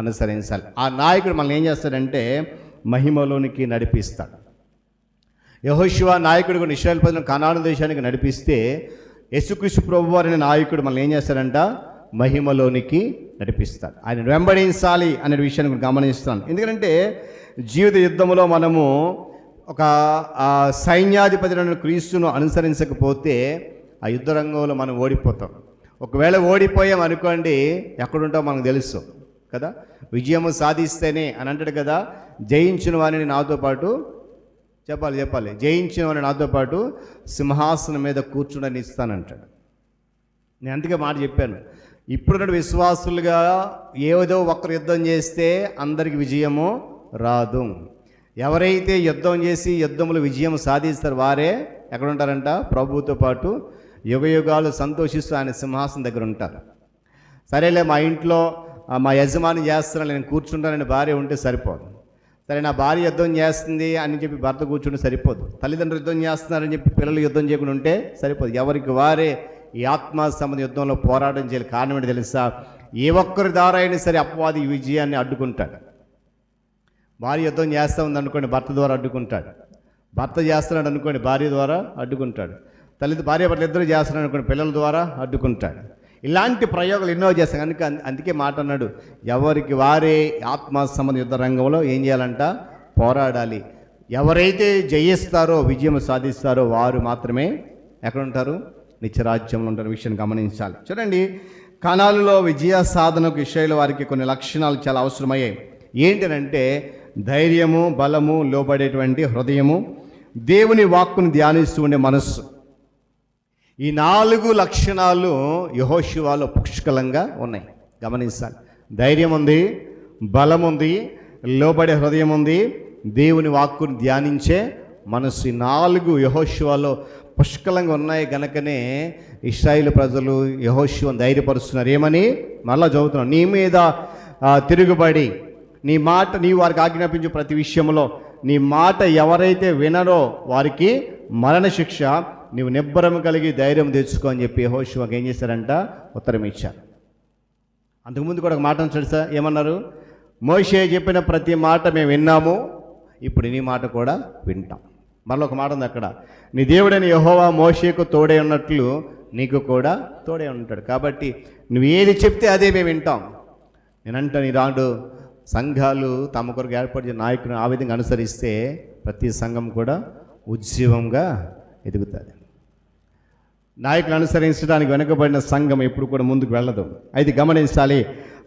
అనుసరించాలి. ఆ నాయకుడు మనల్ని ఏం చేస్తాడంటే మహిమలోనికి నడిపిస్తాడు. యెహోషువ నాయకుడిగా ఇశ్రాయేలు ప్రజలను కనాను దేశానికి నడిపిస్తే యేసుక్రీస్తు ప్రభువారు అనే నాయకుడు మనల్ని ఏం చేస్తాడంట? మహిమలోనికి నడిపిస్తాడు. ఆయన వెంబడించాలి అనే విషయాన్ని గమనిస్తాను. ఎందుకంటే జీవిత యుద్ధంలో మనము ఒక సైన్యాధిపతి క్రీస్తును అనుసరించకపోతే ఆ యుద్ధ రంగంలో మనం ఓడిపోతాం. ఒకవేళ ఓడిపోయాం అనుకోండి, ఎక్కడుంటాం మనకు తెలుసు కదా. విజయము సాధిస్తేనే అని అంటాడు కదా, జయించిన వారిని నాతో పాటు చెప్పాలి జయించిన వారిని నాతో పాటు సింహాసనం మీద కూర్చుండని ఇస్తానంటాడు. నేను అందుకే మాట చెప్పాను, ఇప్పుడున్న విశ్వాసులుగా ఏదో ఒక్కరు యుద్ధం చేస్తే అందరికి విజయము రాదు. ఎవరైతే యుద్ధం చేసి యుద్ధములు విజయం సాధిస్తారు వారే ఎక్కడ ఉంటారంట? ప్రభువుతో పాటు యుగయుగాలు సంతోషిస్తూ ఆయన సింహాసనం దగ్గర ఉంటారు. సరేలే, మా ఇంట్లో మా యజమాని చేస్తున్నాను నేను కూర్చుంటానని భార్య ఉంటే సరిపోదు. సరే, నా భార్య యుద్ధం చేస్తుంది అని చెప్పి భర్త కూర్చుంటే సరిపోదు. తల్లిదండ్రులు యుద్ధం చేస్తున్నారని చెప్పి పిల్లలు యుద్ధం చేయకుండా ఉంటే సరిపోదు. ఎవరికి వారే ఈ ఆత్మ సంబంధ యుద్ధంలో పోరాటం చేయాలి. కారణం ఏంటి తెలుసా? ఏ ఒక్కరి ద్వారా అయినా సరే అపవాది ఈ విజయాన్ని అడ్డుకుంటాడు. భార్య యుద్ధం చేస్తూ ఉంది అనుకోండి, భర్త ద్వారా అడ్డుకుంటాడు. భర్త చేస్తున్నాడు అనుకోండి, భార్య ద్వారా అడ్డుకుంటాడు. భార్య భర్తలు ఇద్దరు చేస్తున్నాడు అనుకోండి, పిల్లల ద్వారా అడ్డుకుంటాడు. ఇలాంటి ప్రయోగాలు ఎన్నో చేస్తాం కనుక అందుకే మాట అన్నాడు, ఎవరికి వారే ఆత్మ సంబంధ యుద్ధ రంగంలో ఏం చేయాలంట? పోరాడాలి. ఎవరైతే జయిస్తారో విజయం సాధిస్తారో వారు మాత్రమే ఎక్కడ ఉంటారు? నిత్యరాజ్యంలో ఉంటారు. విషయాన్ని గమనించాలి. చూడండి, కణాలలో విజయ సాధనకు ఇశ్రాయేలు వారికి కొన్ని లక్షణాలు చాలా అవసరమయ్యాయి. ఏంటంటే ధైర్యము, బలము, లోబడేటువంటి హృదయము, దేవుని వాక్కును ధ్యానిస్తూ ఉండే మనస్సు. ఈ 4 లక్షణాలు యెహోషువలో పుష్కలంగా ఉన్నాయి. గమనించాలి. ధైర్యం ఉంది, బలం ఉంది, లోబడే హృదయం ఉంది, దేవుని వాక్కును ధ్యానించే మనస్సు. ఈ 4 యెహోషువలో పుష్కలంగా ఉన్నాయి. గనకనే ఇశ్రాయేలు ప్రజలు యెహోషువను ధైర్యపరుస్తున్నారు. ఏమని? మళ్ళా చదువుతున్నాను, నీ మీద తిరుగుబడి నీ మాట నీవు వారికి ఆజ్ఞాపించు ప్రతి విషయంలో నీ మాట ఎవరైతే వినరో వారికి మరణశిక్ష, నీవు నిబ్బరం కలిగి ధైర్యం తెచ్చుకో అని చెప్పి యెహోషువకు ఏం చేశారంట? ఉత్తరం ఇచ్చారు. అంతకుముందు కూడా ఒక మాట అన్నాడు సార్, ఏమన్నారు? మోషే చెప్పిన ప్రతి మాట మేము విన్నాము, ఇప్పుడు నీ మాట కూడా వింటాం. మళ్ళీ ఒక మాట ఉంది అక్కడ, నీ దేవుడైన యెహోవా మోషేకు తోడే ఉన్నట్లు నీకు కూడా తోడే ఉంటాడు. కాబట్టి నువ్వు ఏది చెప్తే అదే మేము వింటాం. నేనంటాను, ఈ రాడు సంఘాలు తమ కొరకు ఏర్పడిన నాయకులను ఆ విధంగా అనుసరిస్తే ప్రతి సంఘం కూడా ఉజ్జీవంగా ఎదుగుతుంది. నాయకులు అనుసరించడానికి వెనుకబడిన సంఘం ఎప్పుడు కూడా ముందుకు వెళ్ళదు. అయితే గమనించాలి,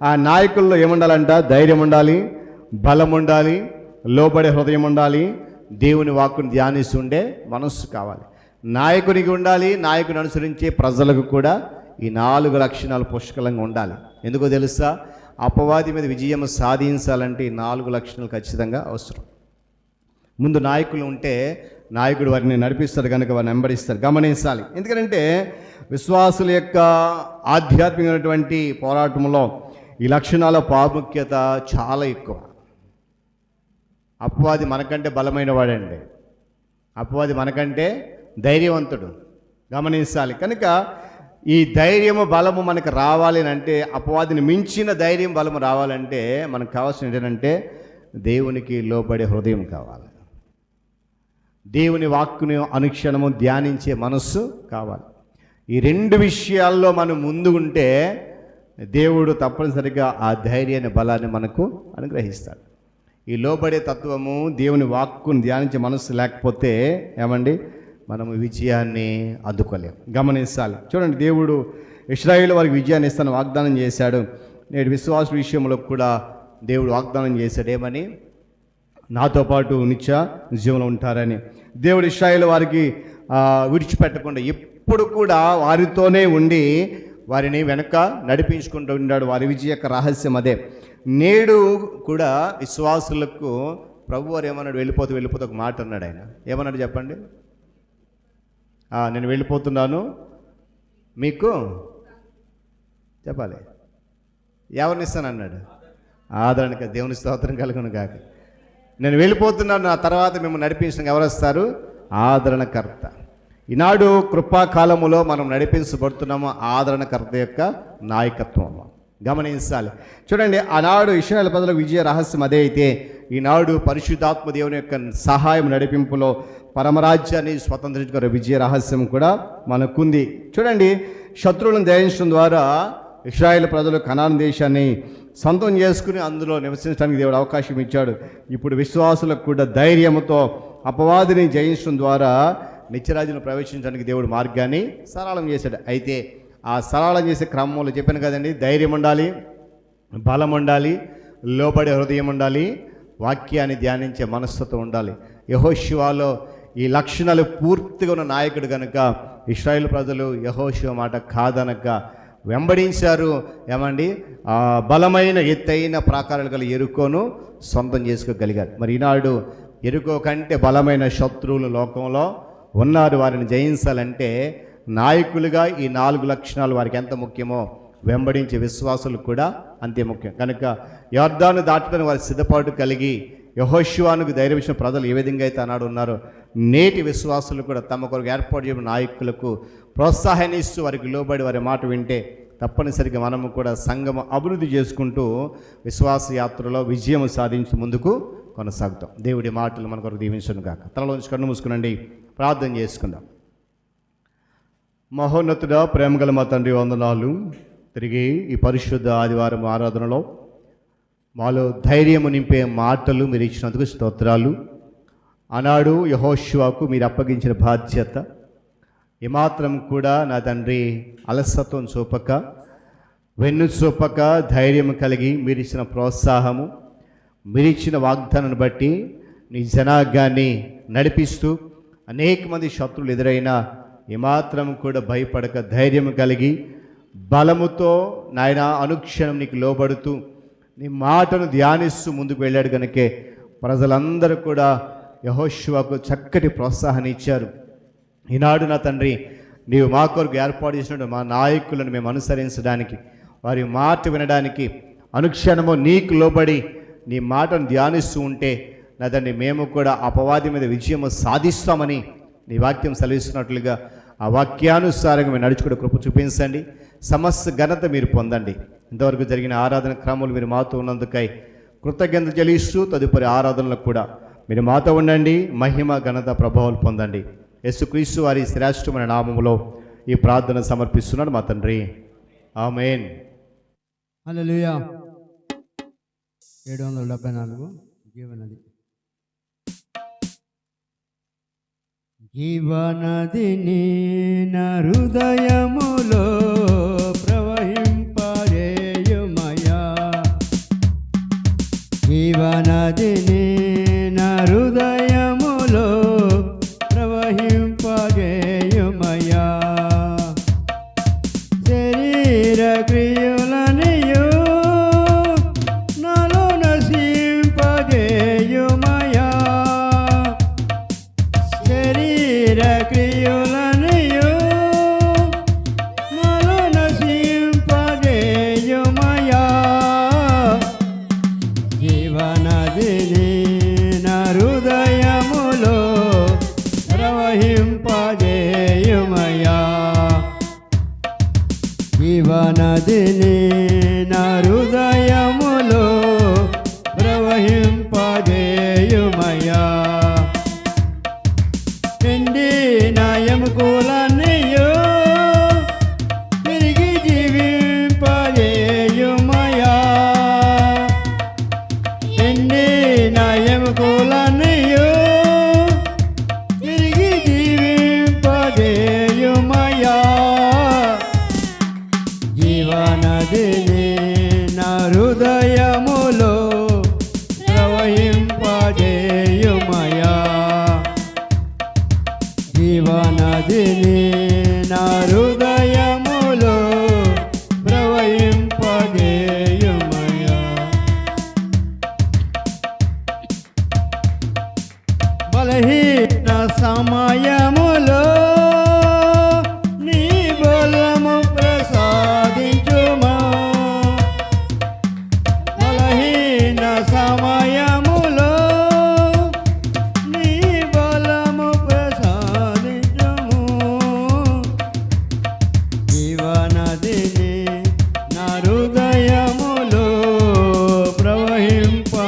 ఆ నాయకుల్లో ఏముండాలంట? ధైర్యం ఉండాలి, బలం ఉండాలి, లోబడే హృదయం ఉండాలి, దేవుని వాక్కుని ధ్యానిస్తుండే మనస్సు కావాలి. నాయకునికి ఉండాలి, నాయకుని అనుసరించే ప్రజలకు కూడా ఈ 4 లక్షణాలు పుష్కలంగా ఉండాలి. ఎందుకో తెలుసా? అపవాది మీద విజయం సాధించాలంటే ఈ 4 లక్షణాలు ఖచ్చితంగా అవసరం. ముందు నాయకులు ఉంటే నాయకుడు వారిని నడిపిస్తాడు కనుక వారిని వెంబడిస్తారు. గమనించాలి. ఎందుకంటే విశ్వాసుల యొక్క ఆధ్యాత్మికమైనటువంటి పోరాటంలో ఈ లక్షణాల ప్రాముఖ్యత చాలా ఎక్కువ. అపవాది మనకంటే బలమైన వాడండి, అపవాది మనకంటే ధైర్యవంతుడు. గమనించాలి. కనుక ఈ ధైర్యము బలము మనకు రావాలి అంటే, అపవాదిని మించిన ధైర్యం బలము రావాలంటే మనకు కావాల్సిన ఏంటంటే దేవునికి లోబడే హృదయం కావాలి. దేవుని వాక్కుని అనుక్షణము ధ్యానించే మనస్సు కావాలి. ఈ రెండు విషయాల్లో మనం ముందు ఉంటే దేవుడు తప్పనిసరిగా ఆ ధైర్యాన్ని, బలాన్ని మనకు అనుగ్రహిస్తాడు. ఈ లోబడే తత్వము, దేవుని వాక్కుని ధ్యానించే మనస్సు లేకపోతే ఏమండి మనము విజయాన్ని అందుకోలేం. గమనించాలి. చూడండి, దేవుడు ఇశ్రాయేలు వారికి విజయాన్ని ఇస్తాను వాగ్దానం చేశాడు. నేడు విశ్వాస విషయంలో కూడా దేవుడు వాగ్దానం చేశాడు. ఏమని? నాతో పాటు నిత్య జీవంలో ఉంటారని. దేవుడు ఇశ్రాయేలు వారికి విడిచిపెట్టకుండా ఎప్పుడు కూడా వారితోనే ఉండి వారిని వెనక నడిపించుకుంటూ ఉన్నాడు. వారి విజయ యొక్క రహస్యం అదే. నేడు కూడా విశ్వాసులకు ప్రభు వారు ఏమన్నాడు? వెళ్ళిపోతూ ఒక మాట అన్నాడు. ఆయన ఏమన్నాడు చెప్పండి? నేను వెళ్ళిపోతున్నాను, మీకు చెప్పాలి, ఎవరిని ఇస్తాను అన్నాడు? ఆదరణక. దేవుని స్తోత్రం కలుగును గాక. నేను వెళ్ళిపోతున్నాను, నా తర్వాత మేము నడిపించడానికి ఎవరు వస్తారు? ఆదరణకర్త. ఈనాడు కృపాకాలములో మనం నడిపించబడుతున్నాము ఆదరణకర్త యొక్క నాయకత్వం. గమనించాలి. చూడండి, ఆనాడు ఇశ్రాయేలు ప్రజలకు విజయ రహస్యం అదే అయితే ఈనాడు పరిశుద్ధాత్మ దేవుని యొక్క సహాయం నడిపింపులో పరమరాజ్యాన్ని స్వతంత్రించుకునే విజయ రహస్యం కూడా మనకుంది. చూడండి, శత్రువులను జయించడం ద్వారా ఇశ్రాయేలు ప్రజలు కనాను దేశాన్ని సొంతం చేసుకుని అందులో నివసించడానికి దేవుడు అవకాశం ఇచ్చాడు. ఇప్పుడు విశ్వాసులకు కూడా ధైర్యంతో అపవాదిని జయించడం ద్వారా నిత్యరాజ్యంలో ప్రవేశించడానికి దేవుడు మార్గాన్ని సరళం చేశాడు. అయితే ఆ సరళం చేసే క్రమంలో చెప్పాను కదండి, ధైర్యం ఉండాలి, బలం ఉండాలి, లోబడే హృదయం ఉండాలి, వాక్యాన్ని ధ్యానించే మనస్తత్వం ఉండాలి. యెహోషువలో ఈ లక్షణాలు పూర్తిగా ఉన్న నాయకుడు కనుక ఇశ్రాయేలు ప్రజలు యెహోషువ మాట కాదనక వెంబడించారు. ఏమండి? బలమైన ఎత్తైన ప్రాకారాలు గల యెరికోను సొంతం చేసుకోగలిగారు. మరి ఈనాడు యెరికో కంటే బలమైన శత్రువులు లోకంలో ఉన్నారు. వారిని జయించాలంటే నాయకులుగా ఈ 4 లక్షణాలు వారికి ఎంత ముఖ్యమో వెంబడించే విశ్వాసులు కూడా అంతే ముఖ్యం. కనుక యొర్దాను దాటడానికి వారి సిద్ధపాటు కలిగి యెహోషువకు ధైర్యం ఇచ్చిన ప్రజలు ఏ విధంగా అయితే ఆనాడు ఉన్నారో నేటి విశ్వాసులు కూడా తమ కొరకు ఏర్పాటు చేసిన నాయకులకు ప్రోత్సాహాన్ని ఇస్తూ వారికి లోబడి వారి మాట వింటే తప్పనిసరిగా మనము కూడా సంఘము అభివృద్ధి చేసుకుంటూ విశ్వాస యాత్రలో విజయం సాధించి ముందుకు కొనసాగుతాం. దేవుడి మాటలు మన కొరకు దీవించను గాక. తలలోంచి కన్ను మూసుకునండి, ప్రార్థన చేసుకుందాం. మహోన్నతుడ, ప్రేమగల మా తండ్రి, వందనాలు. తిరిగి ఈ పరిశుద్ధ ఆదివారం ఆరాధనలో మాలో ధైర్యము నింపే మాటలు మీరు ఇచ్చినందుకు స్తోత్రాలు. ఆనాడు యెహోషువకు మీరు అప్పగించిన బాధ్యత ఏమాత్రం కూడా నా తండ్రి అలసత్వం చూపక, వెన్ను చూపక, ధైర్యం కలిగి మీరు ఇచ్చిన ప్రోత్సాహము, మీరు ఇచ్చిన వాగ్దానాన్ని బట్టి నీ జనాంగాన్ని నడిపిస్తూ అనేక మంది శత్రువులు ఎదురైనా ఏమాత్రం కూడా భయపడక ధైర్యం కలిగి బలముతో నాయన అనుక్షణం నీకు లోబడుతూ నీ మాటను ధ్యానిస్తూ ముందుకు వెళ్ళాడు కనుకే ప్రజలందరూ కూడా యెహోషువకు చక్కటి ప్రోత్సాహాన్ని ఇచ్చారు. ఈనాడు నా తండ్రి, నీవు మా కొరకు ఏర్పాటు చేసిన మా నాయకులను మేము అనుసరించడానికి, వారి మాట వినడానికి, అనుక్షణము నీకు లోబడి నీ మాటను ధ్యానిస్తూ ఉంటే నా తండ్రి మేము కూడా అపవాది మీద విజయము సాధిస్తామని నీ వాక్యం సెలవిస్తున్నట్లుగా ఆ వాక్యానుసారంగా మేము నడుచుకునే కృప చూపించండి. సమస్త ఘనత మీరు పొందండి. ఇంతవరకు జరిగిన ఆరాధన క్రమాలు మీరు మాతో ఉన్నందుకై కృతజ్ఞత చెల్లిస్తూ తదుపరి ఆరాధనలకు కూడా మీరు మాతో ఉండండి. మహిమ, ఘనత, ప్రభావాలు పొందండి. యేసుక్రీస్తు వారి శ్రేష్టమైన నామములో ఈ ప్రార్థన సమర్పిస్తున్నాడు మా తండ్రి. ఆమేన్. హల్లెలూయా. 774 జీవనది. జీవనదిని నా హృదయములో ప్రవహింపజేయుమయా. జీవనదిని నా హృదయములో ప్రవహింపజేయుమయా. శరీర క్రియలనియు నాలో నశింపజేయుమయా. శరీర క్రియలనియు నాలో నశింపజేయుమయా. జీవనదిని నా హృదయములో ప్రవహింపజేయుమయా. జీవనదిని నా హృదయములో ప్రవహింప ఎముకలన్నయు తిరిగి జీవింపజేయుమయా ఎండిన ఎముకలన్నయు తిరిగి జీవింపజేయుమయా జీవనదిని నా హృదయములో ప్రవహింపజేయుమయా జీవనదిని నా హృదయములో ప్రవహింపజేయుమయా బలహీన సమయములో నీ బలము ప్రసాదించుమా బలహీన సమయములో నీ బలము ప్రసాదించుము జీవనదిని నా హృదయములో ప్రవహింపజేయుమయా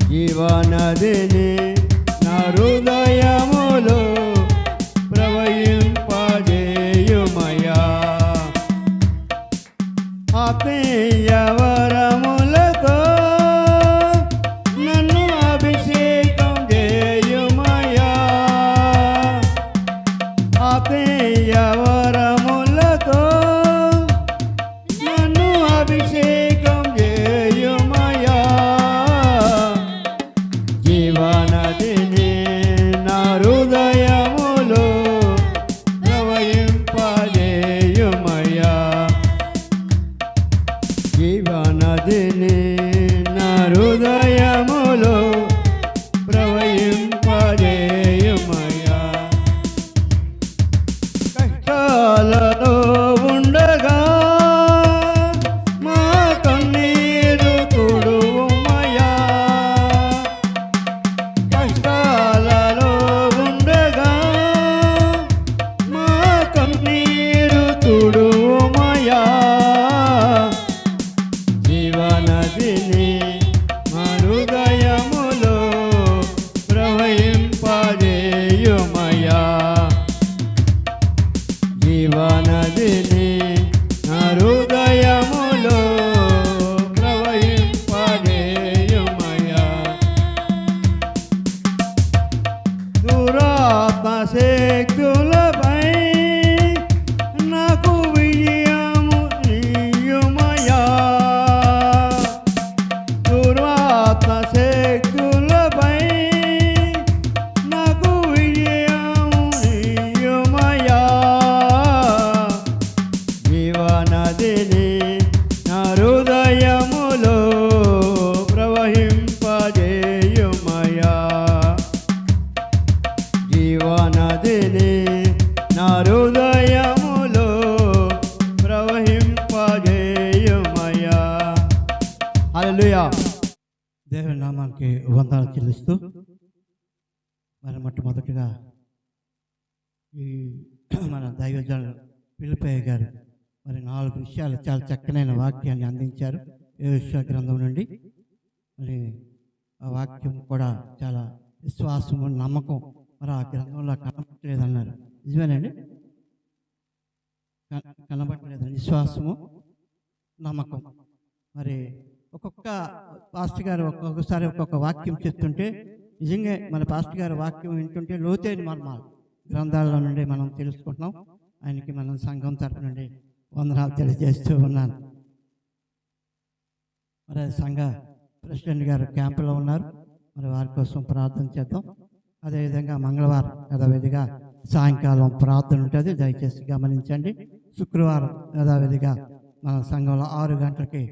జీవనదిని నా హృదయములో ప్రవహింపజేయుమయా ఆత్మీయ వరములతో నన్ను అభిషేకం చేయుమయా ఆత్మీయ వరములతో నన్ను అభిషేకం చేయుమయా జీవనదిని నా హృదయములో ప్రవహింపజేయుమయా జీవనదిని నా హృదయములో ప్రవహింపజేయుమయా కష్టాలలో ఉండగా మా కన్నీరు తుడువుమయా కష్టాలలో ఉండగా మా కన్నీరు తుడువుమయా జీవనదిని మా హృదయములో ప్రవహింపజేయుమయా జీవనదిని నా హృదయములో ప్రవహింపజేయుమయా దురాత్మ శక్తులపై నాకు విజయము నీయుమయా దురాత్మ శక్తులపై నాకు విజయము నీయుమయా జీవనదిని నా హృదయములో ప్రవహింపజేయుమయా జీవనదిని నా హృదయములో ప్రవహింపజేయుమయా హల్లెలూయా దేవుని నామానికి వందనాలు చెల్లిస్తూ మరి మొట్టమొదటిగా ఈ మన దైవజనులు పిలిపయ్య గారు మరి 4 విషయాలు చాలా చక్కనైన వాక్యాన్ని అందించారు యెషయా గ్రంథం నుండి మరి ఆ వాక్యం కూడా చాలా విశ్వాసము నమ్మకం మరి ఆ గ్రంథంలో కనబట్టలేదన్నారు నిజమేనండి కనబట్టలేదండి విశ్వాసము నమ్మకం మరి ఒక్కొక్క పాస్టర్ గారు ఒక్కొక్కసారి ఒక్కొక్క వాక్యం చెప్తుంటే నిజంగా మన పాస్టర్ గారు వాక్యం వింటుంటే లోతైన మర్మాలు గ్రంథాల్లో నుండి మనం తెలుసుకుంటున్నాం ఆయనకి మనం సంఘం తరపు నుండి వందనాలు తెలియజేస్తూ ఉన్నాను మరి సంఘ ప్రెసిడెంట్ గారు క్యాంపులో ఉన్నారు మరి వారి కోసం ప్రార్థన చేద్దాం అదేవిధంగా మంగళవారం యథావిధిగా సాయంకాలం ప్రార్థన ఉంటుంది దయచేసి గమనించండి శుక్రవారం యథావిధిగా మన సంఘంలో 6 గంటలకి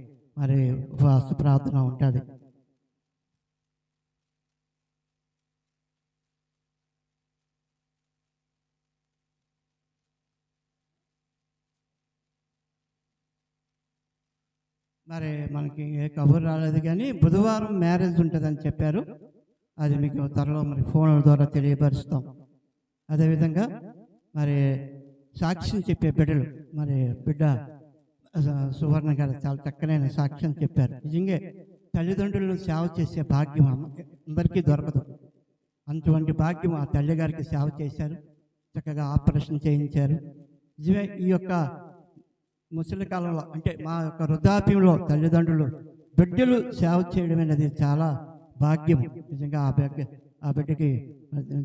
మరి ఉపవాస ప్రార్థన ఉంటుంది మరి మనకి ఏ కబురు రాలేదు కానీ బుధవారం మ్యారేజ్ ఉంటుందని చెప్పారు అది మీకు త్వరలో మరి ఫోన్ల ద్వారా తెలియపరుస్తాం అదేవిధంగా మరి సాక్ష్యం చెప్పే బిడ్డలు మరి బిడ్డ సువర్ణ గారు చాలా చక్కనైన సాక్ష్యం చెప్పారు నిజంగా తల్లిదండ్రులను సేవ చేసే భాగ్యం అందరికీ దొరకదు అటువంటి భాగ్యం ఆ తల్లి గారికి సేవ చేశారు. చక్కగా ఆపరేషన్ చేయించారు. నిజమే ఈ యొక్క ముసలి కాలంలో అంటే మా యొక్క వృద్ధాప్యంలో తల్లిదండ్రులు బిడ్డలు సేవ చేయడం అనేది చాలా భాగ్యం. నిజంగా ఆ బిడ్డకి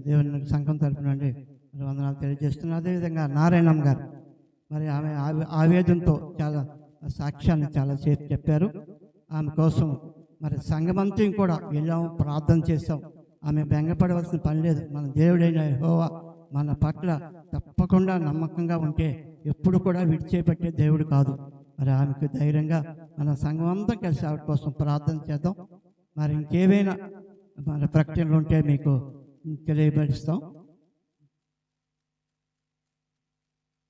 దేవుని సంఘం తరపున అండి వందనాలు తెలియజేస్తున్నాను. అదేవిధంగా నారాయణమ్మ గారు మరి ఆమె ఆవేదనతో చాలా సాక్ష్యాన్ని చాలాసేపు చెప్పారు. ఆమె కోసం మరి సంఘమంతా కూడా వెళ్ళాము, ప్రార్థన చేసాం. ఆమె బెంగపడవలసిన పని లేదు. మన దేవుడైన యెహోవా మన పట్ల తప్పకుండా నమ్మకంగా ఉంటే ఎప్పుడు కూడా విడిచిపెట్టే దేవుడు కాదు. మరి ఆమెకు ధైర్యంగా మన సంఘం అంతా కలిసి ఆవిడ కోసం ప్రార్థన చేద్దాం. మరి ఇంకేమైనా మన ప్రకటనలు ఉంటే మీకు తెలియపరుస్తాం.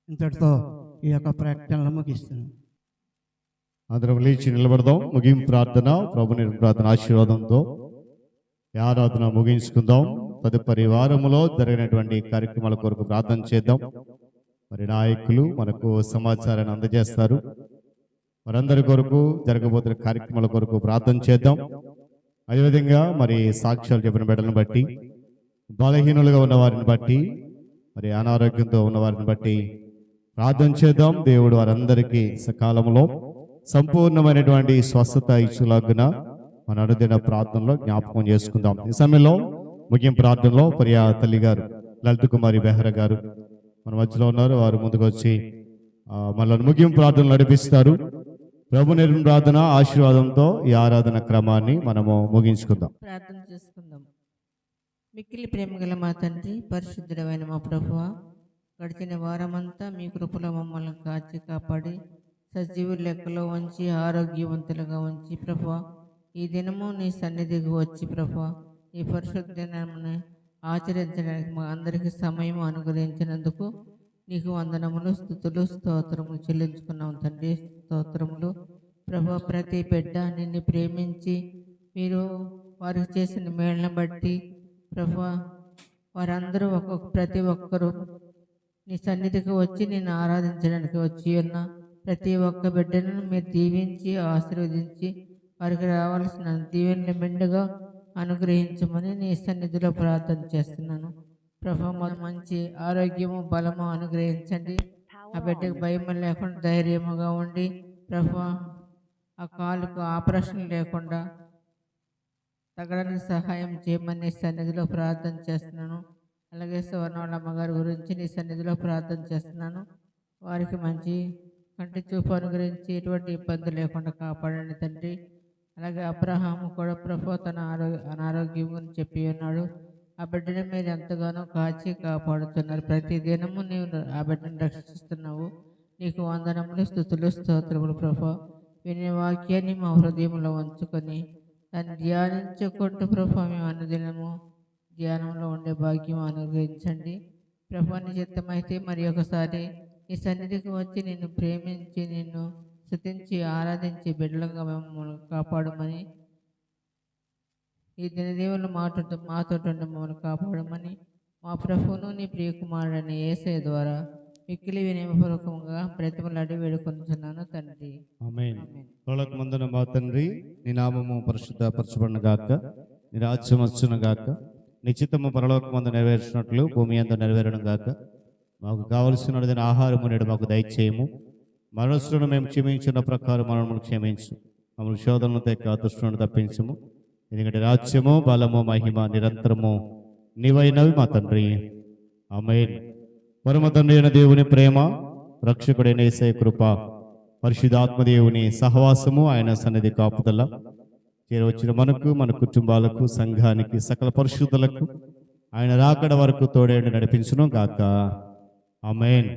ఇంతటితో ఈ యొక్క ప్రకటనలు ముగిస్తున్నాం. అందరం లేచి నిలబడదాం. ముగింపు ప్రార్థన, ప్రభు ప్రార్థన ఆశీర్వాదంతో ఈ ఆరాధన ముగించుకుందాం. తదుపరి వారములో జరిగినటువంటి కార్యక్రమాల కొరకు ప్రార్థన చేద్దాం. మరి నాయకులు మనకు సమాచారాన్ని అందజేస్తారు. వారందరి కొరకు జరగబోతున్న కార్యక్రమాల కొరకు ప్రార్థన చేద్దాం. అదేవిధంగా మరి సాక్ష్యాలు చెప్పిన బిడ్డలను బట్టి, బలహీనులుగా ఉన్న వారిని బట్టి, మరి అనారోగ్యంతో ఉన్న వారిని బట్టి ప్రార్థన చేద్దాం. దేవుడు వారందరికీ సకాలంలో సంపూర్ణమైనటువంటి స్వస్థత ఇచ్చులాగున మన అనుదిన ప్రార్థనలో జ్ఞాపకం చేసుకుందాం. ఈ సమయంలో ముగింపు ప్రార్థనలో ప్రియా తల్లి గారు లలిత కుమారి బెహ్రా గారు మన మధ్యలో ఉన్నారు. వారు ముందుకు వచ్చి మనల్ని ముగింపు ప్రార్థనలు నడిపిస్తారు. ప్రభు ప్రార్థన ఆశీర్వాదంతో ఈ ఆరాధన క్రమాన్ని మనము ముగించుకుందాం. ప్రార్థన చేసుకుందాం. మిక్కిలి ప్రేమగల మా తండ్రి, పరిశుద్ధుడైన మా ప్రభువ, గడిచిన వారమంతా మీ కృపలో మమ్మల్ని కాచి కాపాడి సజీవుల లెక్కలో ఉంచి ఆరోగ్యవంతులుగా ఉంచి ప్రభువ, ఈ దినము నీ సన్నిధికి వచ్చి ప్రభువ ఈ పరిశుద్ధ దినాన్ని ఆచరించడానికి మా అందరికీ సమయం అనుగ్రహించినందుకు నీకు వందనములు, స్తుతులు, స్తోత్రములు చెల్లించుకున్నాం తండ్రి. స్తోత్రములు ప్రభు. ప్రతి బిడ్డ నిన్ను ప్రేమించి మీరు వారికి చేసిన మేళ్ళను బట్టి ప్రభు వారందరూ ప్రతి ఒక్కరూ నీ సన్నిధికి వచ్చి నిన్ను ఆరాధించడానికి వచ్చి ఉన్న ప్రతి ఒక్క బిడ్డను మీరు దీవించి ఆశీర్వదించి వారికి రావాల్సిన దీవెనలు మెండుగా అనుగ్రహించమని నీ సన్నిధిలో ప్రార్థన చేస్తున్నాను ప్రభు. మంచి ఆరోగ్యము, బలము అనుగ్రహించండి. ఆ బిడ్డకు భయం లేకుండా ధైర్యముగా ఉండి ప్రభు ఆ కాలుకు ఆపరేషన్ లేకుండా తగ్గడానికి సహాయం చేయమని నీ సన్నిధిలో ప్రార్థన చేస్తున్నాను. అలాగే సువర్ణమ్మ గారి గురించి నీ సన్నిధిలో ప్రార్థన చేస్తున్నాను. వారికి మంచి కంటి చూపు అనుగ్రహించి ఎటువంటి ఇబ్బంది లేకుండా కాపాడండి తండ్రి. అలాగే అబ్రహాము కూడా ప్రభు తన అనారోగ్యం గురించి చెప్పి ఉన్నాడు. ఆ బిడ్డని మీరు ఎంతగానో కాచి కాపాడుతున్నారు. ప్రతి దినము నీవు ఆ బిడ్డను రక్షిస్తున్నావు. నీకు వందనములు, స్తుతులు, స్తోత్రములు ప్రభు. వినే వాక్యాన్ని మా హృదయంలో ఉంచుకొని దాన్ని ధ్యానించుకుంటూ ప్రభు మేము అనుదినము ధ్యానంలో ఉండే భాగ్యం అనుగ్రహించండి ప్రభు. నీ చిత్తమైతే మరి ఒకసారి ఈ సన్నిధికి వచ్చి నిన్ను ప్రేమించి నిన్ను స్తుతించి ఆరాధించి బిడ్డలుగా మమ్మల్ని కాపాడమని, ఈ దినదేవులు మాతో మమ్మల్ని కాపాడమని మా ప్రభువును నీ ప్రియకుమారుడని యేసయ్య ద్వారా మిక్కిలి వినయపూర్వకంగా బ్రతిమలాడి వేడుకొనుచున్నాను తండ్రి. ఆమేన్. పరలోకమందున మా తండ్రి, నీ నామము పరిశుద్ధపరచబడును గాక, నీ రాజ్యం వచ్చును గాక, నీ చిత్తము పరలోకమందు నెరవేర్చినట్లు భూమి యందు నెరవేరును గాక. మాకు కావలసిన ఆహారము నేడు మాకు దయచేయము. మనసులను మేము క్షమించిన ప్రకారం మనల్ని క్షమించు. మమ్మల్ని శోధనలు తెక్క దుష్టులను తప్పించము. ఎందుకంటే రాజ్యము, బలము, మహిమ నిరంతరము నీవైనవి మా తండ్రి. ఆమేన్. పరమ తండ్రి అయిన దేవుని ప్రేమ, రక్షకుడైన యేసయ్య కృప, పరిశుద్ధాత్మదేవుని సహవాసము, ఆయన సన్నిధి కాపుదల చేరవచ్చిన మనకు, మన కుటుంబాలకు, సంఘానికి, సకల పరిశుద్ధులకు ఆయన రాకడ వరకు తోడేండి నడిపించును గాక. ఆమేన్.